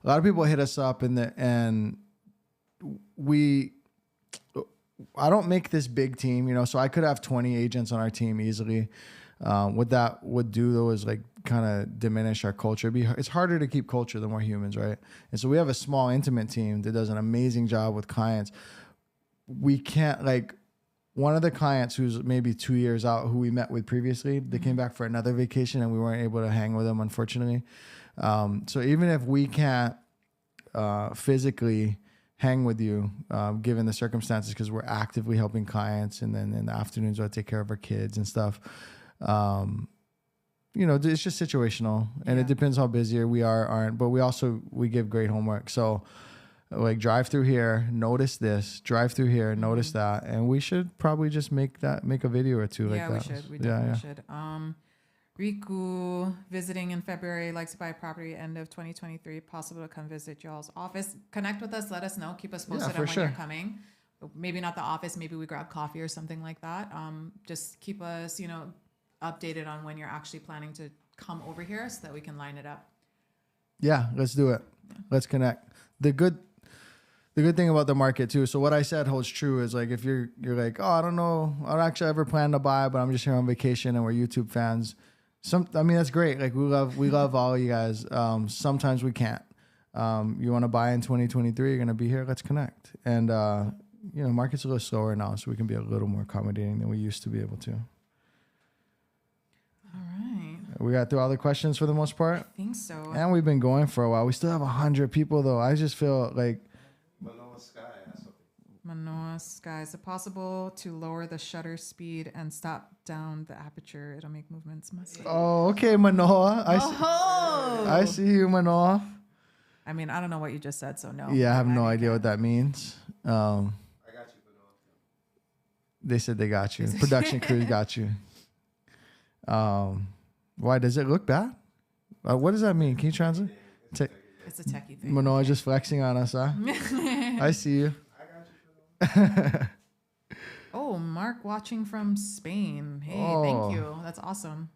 a lot of people hit us up and I don't make this big team, you know, so I could have 20 agents on our team easily. What that would do though is like kind of diminish our culture. It's harder to keep culture than we're humans, right? And so we have a small intimate team that does an amazing job with clients. We can't, like, one of the clients who's maybe 2 years out who we met with previously, they came back for another vacation and we weren't able to hang with them, unfortunately. So even if we can't physically hang with you, given the circumstances, because we're actively helping clients, and then in the afternoons I take care of our kids and stuff. You know, it's just situational, and it depends how busy we aren't. But we give great homework. So, like, drive through here, notice this. Drive through here, notice that, and we should probably just make a video or two like that. Yeah, we should. We definitely should. Riku visiting in February, likes to buy a property end of 2023. Possible to come visit y'all's office. Connect with us. Let us know. Keep us posted on when you're coming. Maybe not the office. Maybe we grab coffee or something like that. Just keep us, you know, updated on when you're actually planning to come over here so that we can line it up. Yeah, let's do it. Let's connect. The good thing about the market too. So what I said holds true is, like, if you're like, oh, I don't know, I don't actually ever plan to buy, but I'm just here on vacation and we're YouTube fans. I mean, that's great. Like, we love all you guys. Sometimes we can't. You want to buy in 2023, you're going to be here. Let's connect. And, you know, market's a little slower now, so we can be a little more accommodating than we used to be able to. All right. We got through all the questions for the most part? I think so. And we've been going for a while. We still have 100 people, though. I just feel like... Manoa Sky asked something. Manoa Sky. Is it possible to lower the shutter speed and stop down the aperture? It'll make movements muscle. Oh, okay, Manoa. I see you, Manoa. I mean, I don't know what you just said, so no. Yeah, I have no idea what that means. I got you, Manoa. They said they got you. Production crew got you. Why does it look bad? What does that mean? Can you translate? It's a techie thing. Manoa just flexing on us, huh? I see you. I got you. Oh, Mark watching from Spain. Hey, thank you. That's awesome.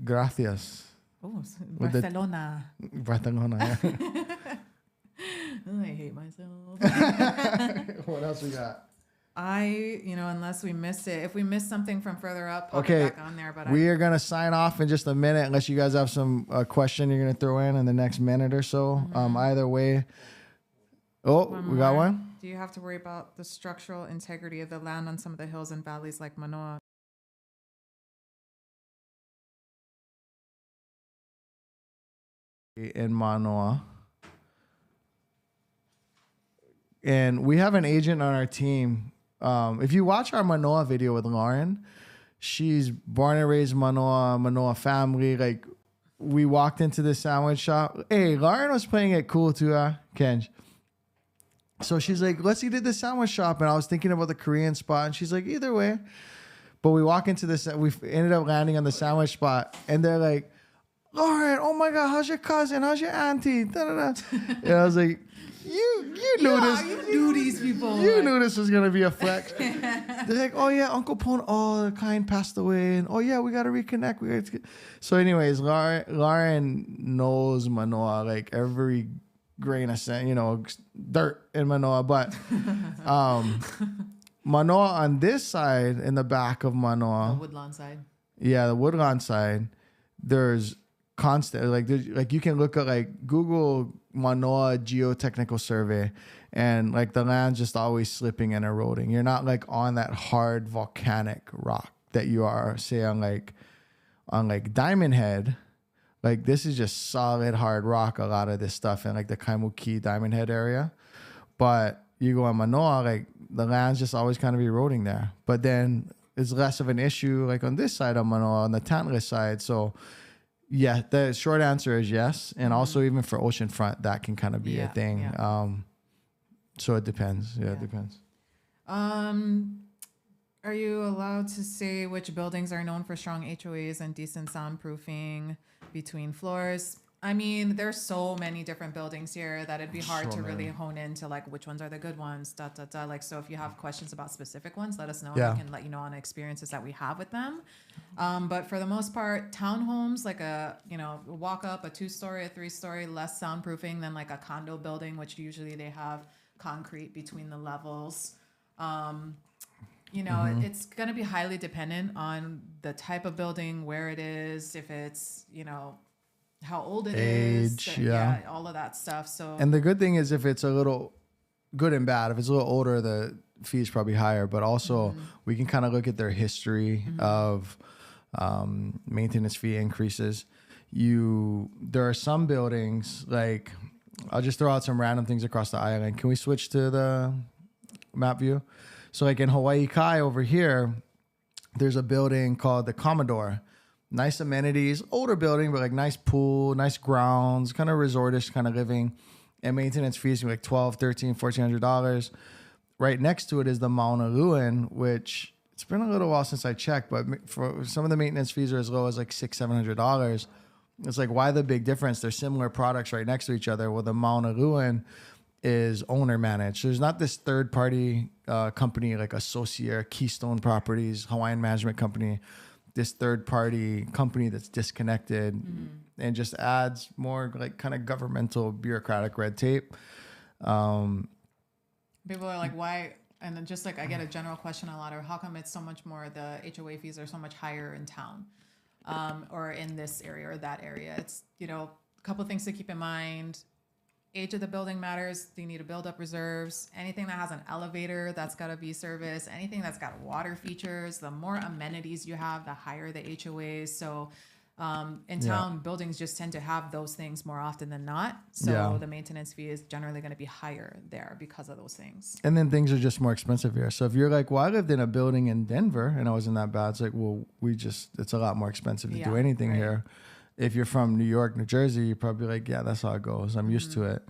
Gracias. Oh, Barcelona. Barcelona, yeah. Oh, I hate myself. What else we got? Unless we missed it. If we missed something from further up, pop it back on there. But we are going to sign off in just a minute, unless you guys have some question you're going to throw in the next minute or so. Either way. We got one? Do you have to worry about the structural integrity of the land on some of the hills and valleys like Manoa? In Manoa. And we have an agent on our team. If you watch our Manoa video with Lauren, she's born and raised Manoa family. Like, we walked into the sandwich shop. Hey, Lauren was playing it cool too, Kenj. So she's like, let's eat at the sandwich shop. And I was thinking about the Korean spot. And she's like, either way. But we walk into this, we ended up landing on the sandwich spot. And they're like, Lauren, oh my God, how's your cousin? How's your auntie? Da-da-da. And I was like, you knew this. You knew these people. You knew this was going to be a flex. They're like, oh yeah, Uncle Pon, the client passed away. And oh yeah, we got to reconnect. So anyways, Lauren knows Manoa, like every grain of sand, dirt in Manoa. But Manoa on this side, in the back of Manoa. The Woodlawn side. Yeah, the Woodlawn side, there's constant, like you can look at, like, Google Manoa geotechnical survey, and like the land's just always slipping and eroding. You're not like on that hard volcanic rock that you are, say, on Diamond Head. Like, this is just solid hard rock, a lot of this stuff in like the Kaimuki Diamond Head area. But you go on Manoa, like the land's just always kind of eroding there. But then it's less of an issue like on this side of Manoa, on the Tantalus side. So yeah, the short answer is yes. And also even for oceanfront, that can kind of be a thing. Yeah. So it depends. Yeah, it depends. Are you allowed to say which buildings are known for strong HOAs and decent soundproofing between floors? I mean, there's so many different buildings here that it'd be hard So to really many. hone into like which ones are the good ones, Like, so if you have questions about specific ones, let us know. Yeah. And we can let you know on experiences that we have with them. But for the most part, townhomes, like walk up, a 2-story, a 3-story, less soundproofing than like a condo building, which usually they have concrete between the levels. It's going to be highly dependent on the type of building, where it is, if it's, how old it is, Age, yeah. all of that stuff. So, And the good thing is if it's a little good and bad, if it's a little older, the fee is probably higher, but also we can kind of look at their history of maintenance fee increases. There are some buildings, like, I'll just throw out some random things across the island. Can we switch to the map view? So like in Hawaii Kai over here, there's a building called the Commodore. Nice amenities, older building, but like nice pool, nice grounds, kind of resortish kind of living. And maintenance fees are like $1,200, $1,300, $1,400. Right next to it is the Mauna Ruin, which it's been a little while since I checked, but for some of the maintenance fees are as low as like $600, $700. It's like, why the big difference? There's similar products right next to each other. Well, the Mauna Ruin is owner managed. There's not this third party company like Associate, Keystone Properties, Hawaiian Management Company, this third party company that's disconnected and just adds more like kind of governmental bureaucratic red tape. People are like, why? And then just like I get a general question a lot, or how come it's so much more, the HOA fees are so much higher in town or in this area or that area? It's, a couple of things to keep in mind. Age of the building matters. You need to build up reserves. Anything that has an elevator, that's got to be serviced. Anything that's got water features, the more amenities you have, the higher the HOAs. So in town, buildings just tend to have those things more often than not. So the maintenance fee is generally going to be higher there because of those things. And then things are just more expensive here. So if you're like, well, I lived in a building in Denver and I wasn't that bad. It's like, well, it's a lot more expensive to do anything here. If you're from New York, New Jersey, you're probably like, yeah, that's how it goes. I'm used to it.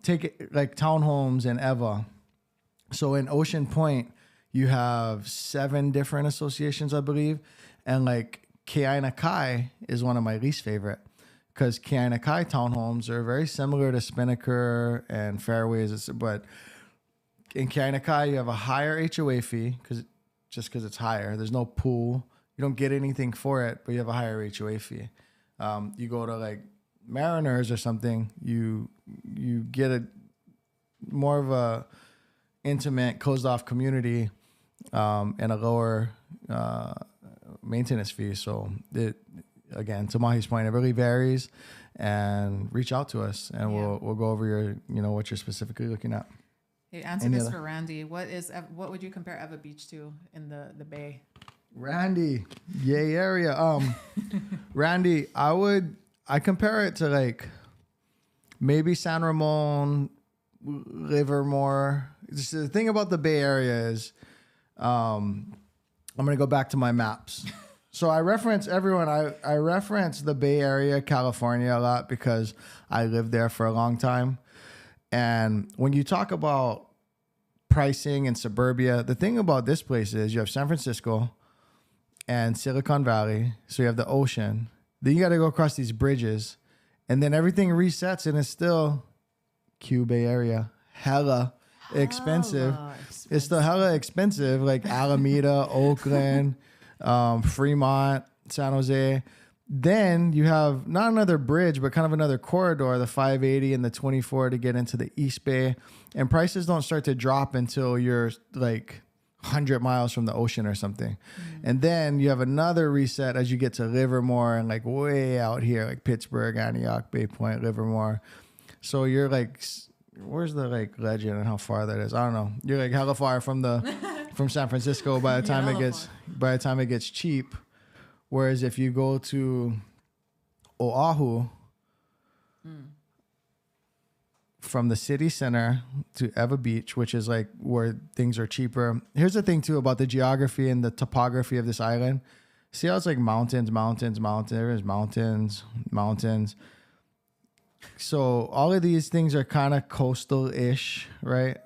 Take it like townhomes in Eva. So in Ocean Point, you have 7 different associations, I believe. And like Kaina Kai is one of my least favorite because Kaina Kai townhomes are very similar to Spinnaker and Fairways. But in Kaina Kai, you have a higher HOA fee because it's higher. There's no pool. You don't get anything for it, but you have a higher HOA fee. You go to like Mariners or something, you get a more of a intimate, closed off community and a lower maintenance fee. So again, to Mahi's point, it really varies. And reach out to us, and we'll go over your what you're specifically looking at. Hey, answer this for Randy. What would you compare Eva Beach to in the Bay? Randy, yay area. Randy, I compare it to like maybe San Ramon, Livermore. Just the thing about the Bay Area is, I'm gonna go back to my maps. So I reference everyone. I reference the Bay Area, California a lot because I lived there for a long time. And when you talk about pricing and suburbia, the thing about this place is you have San Francisco and Silicon Valley. So you have the ocean. Then you got to go across these bridges. And then everything resets and it's still Q Bay Area. Hella expensive. It's still hella expensive. Like Alameda, Oakland, Fremont, San Jose. Then you have not another bridge, but kind of another corridor, the 580 and the 24 to get into the East Bay. And prices don't start to drop until you're like 100 miles from the ocean or something. And then you have another reset as you get to Livermore and like way out here, like Pittsburgh, Antioch, Bay Point, Livermore. So you're like, where's the like legend and how far that is? I don't know. You're like hella far from from San Francisco by the time it gets cheap. Whereas if you go to Oahu, from the city center to Eva Beach, which is like where things are cheaper. Here's the thing too about the geography and the topography of this island. See how it's like mountains. There's mountains. So all of these things are kind of coastal-ish, right?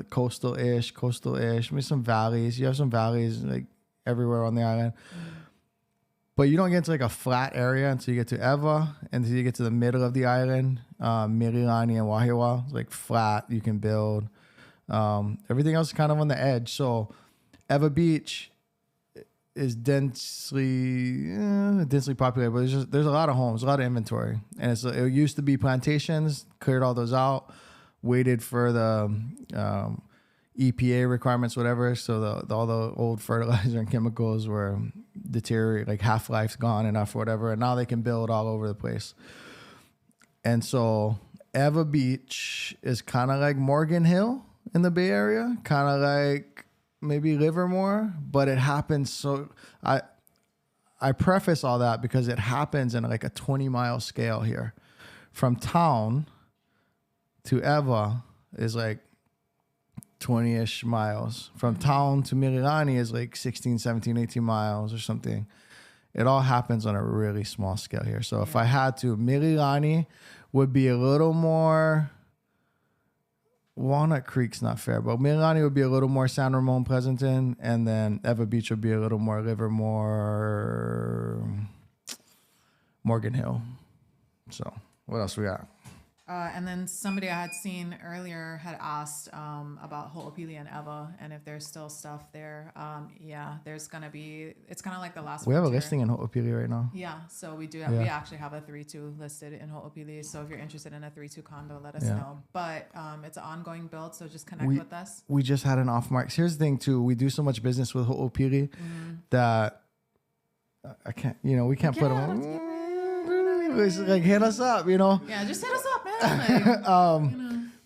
Coastal-ish. Maybe some valleys. You have some valleys like everywhere on the island. But you don't get to like a flat area until you get to Ewa, until you get to the middle of the island, Mililani and Wahiawa. It's like flat, you can build. Everything else is kind of on the edge. So Ewa Beach is densely populated, but there's a lot of homes, a lot of inventory. And it used to be plantations, cleared all those out, waited for the EPA requirements, whatever. So all the old fertilizer and chemicals were deteriorate, like half-life's gone enough or whatever, and now they can build all over the place. And so Ewa Beach is kind of like Morgan Hill in the Bay Area, kind of like maybe Livermore, but it happens so I preface all that because it happens in like a 20-mile scale here. From town to Ewa is like 20-ish miles. From town to Mililani is like 16, 17, 18 miles or something. It all happens on a really small scale here. So if I had to, Mililani would be a little more... Walnut Creek's not fair, but Mililani would be a little more San Ramon, Pleasanton, and then Ewa Beach would be a little more Livermore, Morgan Hill. So what else we got? And then somebody I had seen earlier had asked about Ho'opili and Ewa, and if there's still stuff there. There's gonna be. It's kind of like the last. We have a frontier. listing in Ho'opili right now. Yeah, so we do. We actually have a 3-2 listed in Ho'opili. So if you're interested in a 3-2 condo, let us know. But it's an ongoing build, so just connect with us. We just had an off mark. Here's the thing too. We do so much business with Ho'opili that I can't. We can't put them on. It's like hit us up, Yeah, just hit us up, man. Like,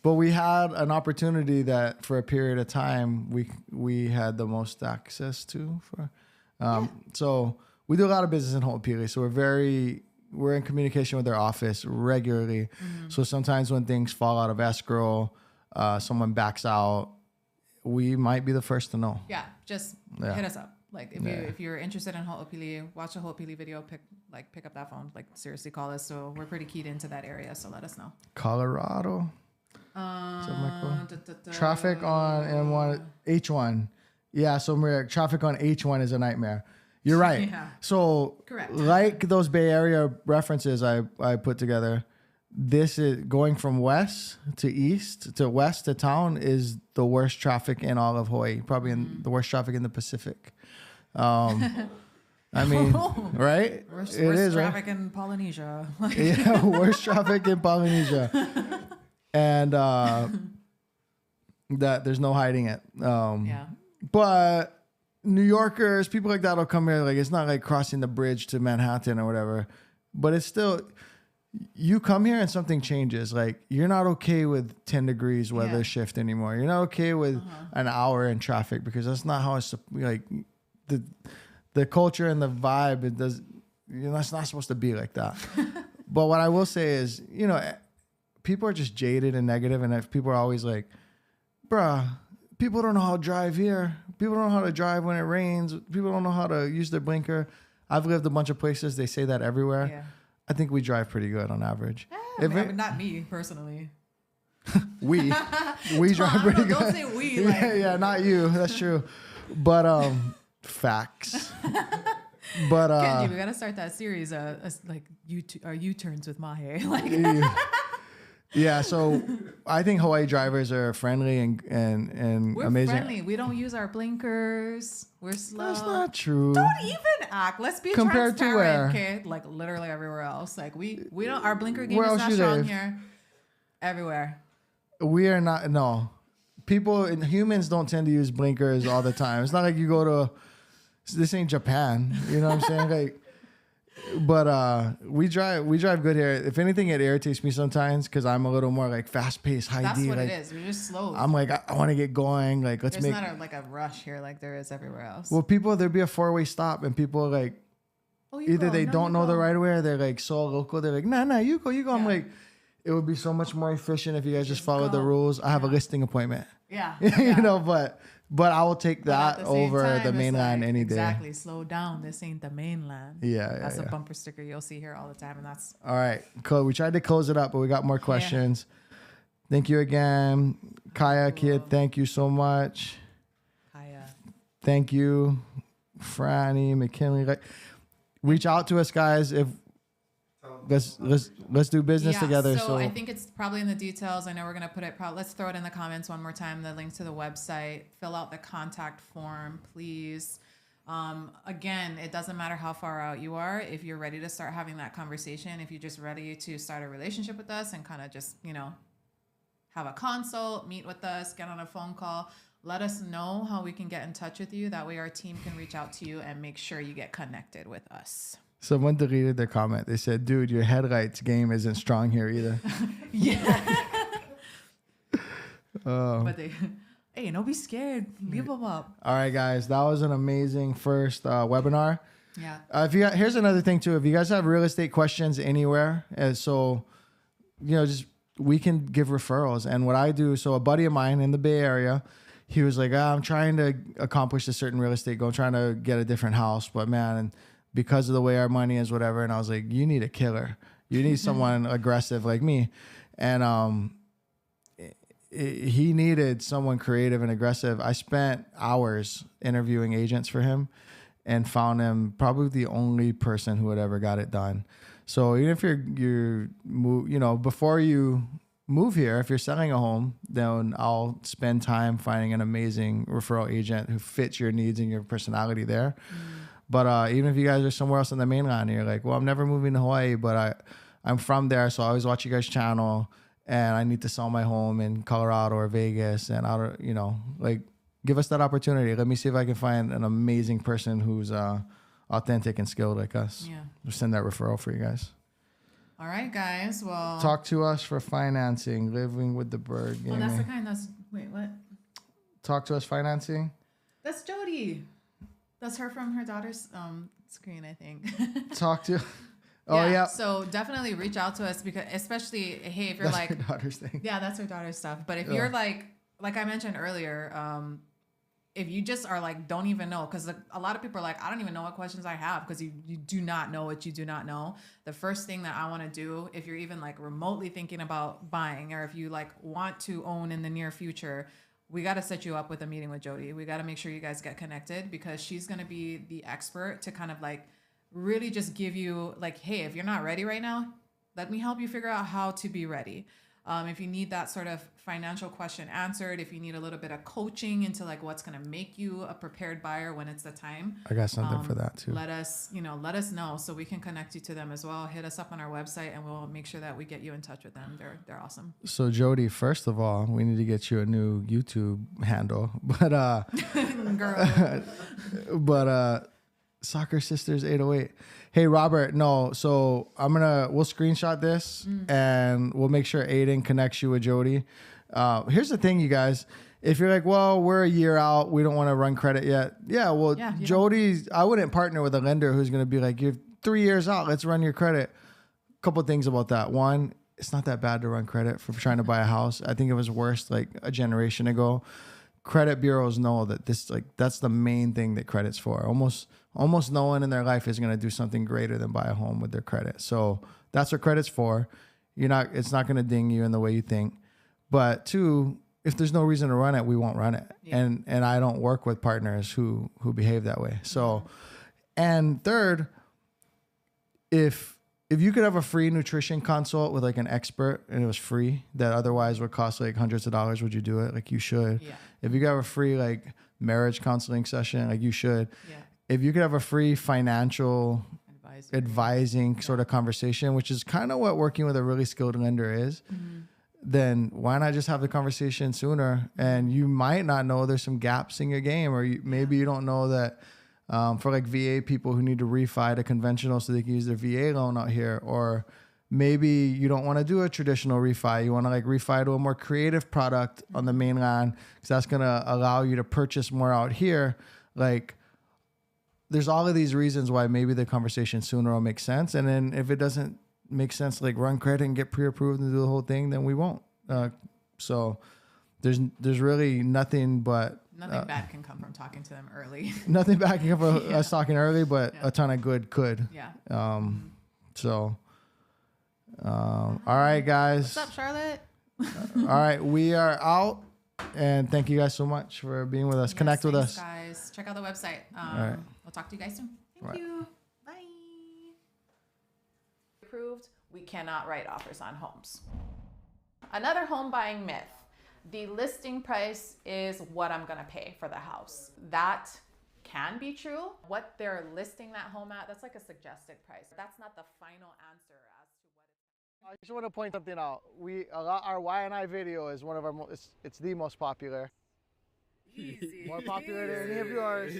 But we had an opportunity that for a period of time we had the most access to. So we do a lot of business in Ho'opili. So we're in communication with their office regularly. So sometimes when things fall out of escrow, someone backs out, we might be the first to know. Yeah, just hit us up. Like if you're interested in Ho'opili, watch a Ho'opili video, pick up that phone. Like seriously, call us. So we're pretty keyed into that area. So let us know. Colorado. Traffic on M1, H1. Yeah, so Maria, traffic on H1 is a nightmare. You're right. Yeah. So Correct. Like those Bay Area references I put together, this is going from west to east to west to town is the worst traffic in all of Hawaii. Probably the worst traffic in the Pacific. I mean, right? Worst is traffic right? in Polynesia. Yeah, worst traffic in Polynesia. And that there's no hiding it. But New Yorkers, people like that will come here. Like it's not like crossing the bridge to Manhattan or whatever. But it's still, you come here and something changes. Like you're not okay with 10 degrees weather shift anymore. You're not okay with an hour in traffic because that's not how it's like the culture and the vibe. It does. It's not supposed to be like that. But what I will say is, people are just jaded and negative, and if people are always like, bruh, people don't know how to drive here. People don't know how to drive when it rains. People don't know how to use their blinker. I've lived a bunch of places. They say that everywhere. Yeah. I think we drive pretty good on average. Not me personally. we drive pretty good. Don't say we. Yeah, not you. That's true. But facts. But Kenji, we gotta start that series. Like U-turns with Mahe. Yeah, so I think Hawaii drivers are friendly and we're amazing. We're friendly. We don't use our blinkers. We're slow. That's not true. Don't even act. Let's be compared to where? Okay, like literally everywhere else. Like we don't. Our blinker game where is not strong here. Everywhere. We are not. No, humans don't tend to use blinkers all the time. It's not like you go to. This ain't Japan. You know what I'm saying? Like. But we drive good here. If anything, it irritates me sometimes because I'm a little more like fast paced, high That's D. what like, it is. We're just slow. I'm like I want to get going. Like There's not a rush here like there is everywhere else. Well, there'd be a 4-way stop and people are like, either they don't know the right way or they're like so local. They're like, nah, you go. Yeah. I'm like, it would be so much more efficient if you guys just followed the rules. I have a listing appointment. Yeah. But I will take that over the mainland any day. Exactly. Slow down. This ain't the mainland. Yeah. That's a bumper sticker you'll see here all the time. And that's all right. Cool. We tried to close it up, but we got more questions. Thank you again. Kaya, kid, thank you so much. Kaya. Thank you. Franny, McKinley. Like, reach out to us, guys. If let's do business together. So I think it's probably in the details. I know we're gonna put it. Let's throw it in the comments one more time. The link to the website. Fill out the contact form, please. Again, it doesn't matter how far out you are. If you're ready to start having that conversation, if you're just ready to start a relationship with us and kind of just, have a consult, meet with us, get on a phone call, let us know how we can get in touch with you. That way our team can reach out to you and make sure you get connected with us. Someone deleted their comment. They said, dude, your headlights game isn't strong here either. Yeah. But hey, don't be scared. Leave them up. All right, guys. That was an amazing first webinar. Yeah. Here's another thing, too. If you guys have real estate questions anywhere, just we can give referrals. And what I do, so a buddy of mine in the Bay Area, he was like, I'm trying to accomplish a certain real estate goal. I'm trying to get a different house. But, man, because of the way our money is, whatever. And I was like, you need a killer. You need someone aggressive like me. And he needed someone creative and aggressive. I spent hours interviewing agents for him and found him probably the only person who had ever got it done. So even if before you move here, if you're selling a home, then I'll spend time finding an amazing referral agent who fits your needs and your personality there. But even if you guys are somewhere else on the mainland and you're like, well, I'm never moving to Hawaii, but I'm from there, so I always watch you guys' channel, and I need to sell my home in Colorado or Vegas, and give us that opportunity. Let me see if I can find an amazing person who's authentic and skilled like us. Yeah. We'll send that referral for you guys. All right, guys. Well, talk to us for financing, living with the bird. Oh, that's the kind. Wait, what? Talk to us financing. That's Jody. That's her from her daughter's screen, I think. Talk to. Oh yeah. So definitely reach out to us because, especially, hey, if you're that's like, her daughter's thing. Yeah, that's her daughter's stuff. But if you're like I mentioned earlier, if you just are like, don't even know, because a lot of people are like, I don't even know what questions I have, because you do not know what you do not know. The first thing that I want to do, if you're even like remotely thinking about buying, or if you like want to own in the near future, we got to set you up with a meeting with Jody. We got to make sure you guys get connected, because she's going to be the expert to kind of like really just give you like, hey, if you're not ready right now, let me help you figure out how to be ready. If you need that sort of financial question answered, if you need a little bit of coaching into like what's going to make you a prepared buyer when it's the time, I got something for that too. Let us know so we can connect you to them as well. Hit us up on our website and we'll make sure that we get you in touch with them. They're awesome. So Jody, first of all, we need to get you a new YouTube handle, but girl, but Soccer Sisters 808. Hey Robert, no. So we'll screenshot this and we'll make sure Aiden connects you with Jody. Here's the thing, you guys. If you're like, well, we're a year out, we don't want to run credit yet. Yeah, well, I wouldn't partner with a lender who's going to be like, you're 3 years out, let's run your credit. Couple things about that. One, it's not that bad to run credit for trying to buy a house. I think it was worse like a generation ago. Credit bureaus know that that's the main thing that credit's for. Almost no one in their life is going to do something greater than buy a home with their credit. So that's what credit's for. It's not going to ding you in the way you think. But two, if there's no reason to run it, we won't run it. Yeah. And I don't work with partners who behave that way. So, and third, if you could have a free nutrition consult with like an expert and it was free, that otherwise would cost like hundreds of dollars, would you do it? Like you should. Yeah. If you could have a free like marriage counseling session, like you should. Yeah. If you could have a free financial advising sort of conversation, which is kind of what working with a really skilled lender is, then why not just have the conversation sooner? And you might not know there's some gaps in your game, or maybe you don't know that for like VA people who need to refi to conventional so they can use their VA loan out here, or maybe you don't want to do a traditional refi. You want to like refi to a more creative product on the mainland because that's going to allow you to purchase more out here. Like, there's all of these reasons why maybe the conversation sooner will make sense. And then if it doesn't make sense to like run credit and get pre-approved and do the whole thing, then we won't. So there's really nothing but... Nothing bad can come from talking to them early. Nothing bad can come from us talking early, but a ton of good could. Yeah. So, all right, guys. What's up, Charlotte? All right, we are out. And thank you guys so much for being with us. Yes, Connect with us. Guys. Check out the website. All right. We'll talk to you guys soon. Thank you. Bye. pre-approved, we cannot write offers on homes. Another home buying myth: the listing price is what I'm gonna pay for the house. That can be true. What they're listing that home at, that's like a suggested price. That's not the final answer as to what it's. I just want to point something out. Our Y&I video is one of our it's the most popular. Easy. More popular than any of yours.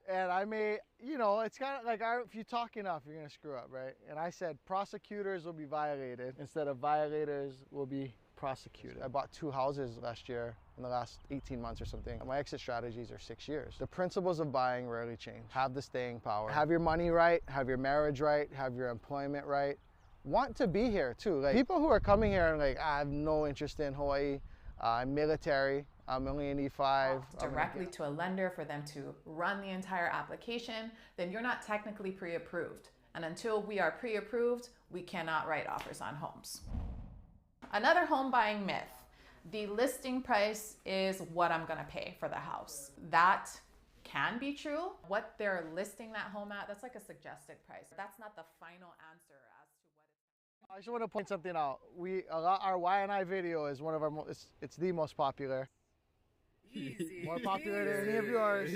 And I may, it's kind of like if you talk enough, you're going to screw up, right? And I said prosecutors will be violated instead of violators will be prosecuted. I bought 2 houses last year in the last 18 months or something. My exit strategies are 6 years. The principles of buying rarely change. Have the staying power. Have your money right, have your marriage right, have your employment right. Want to be here too. Like people who are coming here and like, I have no interest in Hawaii, I'm military, I'm only an E5. Directly to a lender for them to run the entire application, then you're not technically pre-approved. And until we are pre-approved, we cannot write offers on homes. Another home buying myth: the listing price is what I'm gonna pay for the house. That can be true. What they're listing that home at, that's like a suggested price. That's not the final answer as to what it's. I just want to point something out. Our Y&I video is one of our it's the most popular. Easy. More popular than any of yours.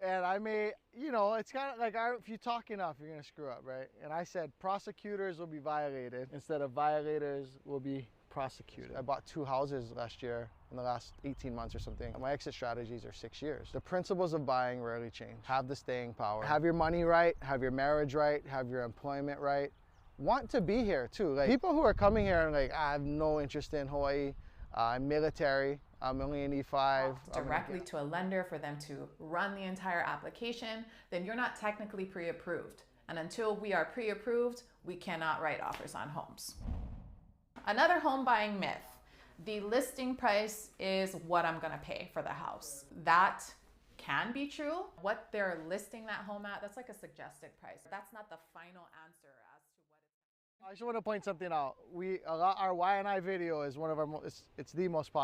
And I may, it's kind of like if you talk enough, you're going to screw up, right? And I said prosecutors will be violated instead of violators will be prosecuted. I bought 2 houses last year in the last 18 months or something. My exit strategies are 6 years. The principles of buying rarely change. Have the staying power. Have your money right, have your marriage right, have your employment right. Want to be here too. Like people who are coming here and like, I have no interest in Hawaii, I'm military, I'm only an E5. Directly to a lender for them to run the entire application, then you're not technically pre-approved. And until we are pre-approved, we cannot write offers on homes. Another home buying myth: the listing price is what I'm gonna pay for the house. That can be true. What they're listing that home at, that's like a suggested price. That's not the final answer as to what it's. I just want to point something out. Our Y&I video is one of our it's the most popular.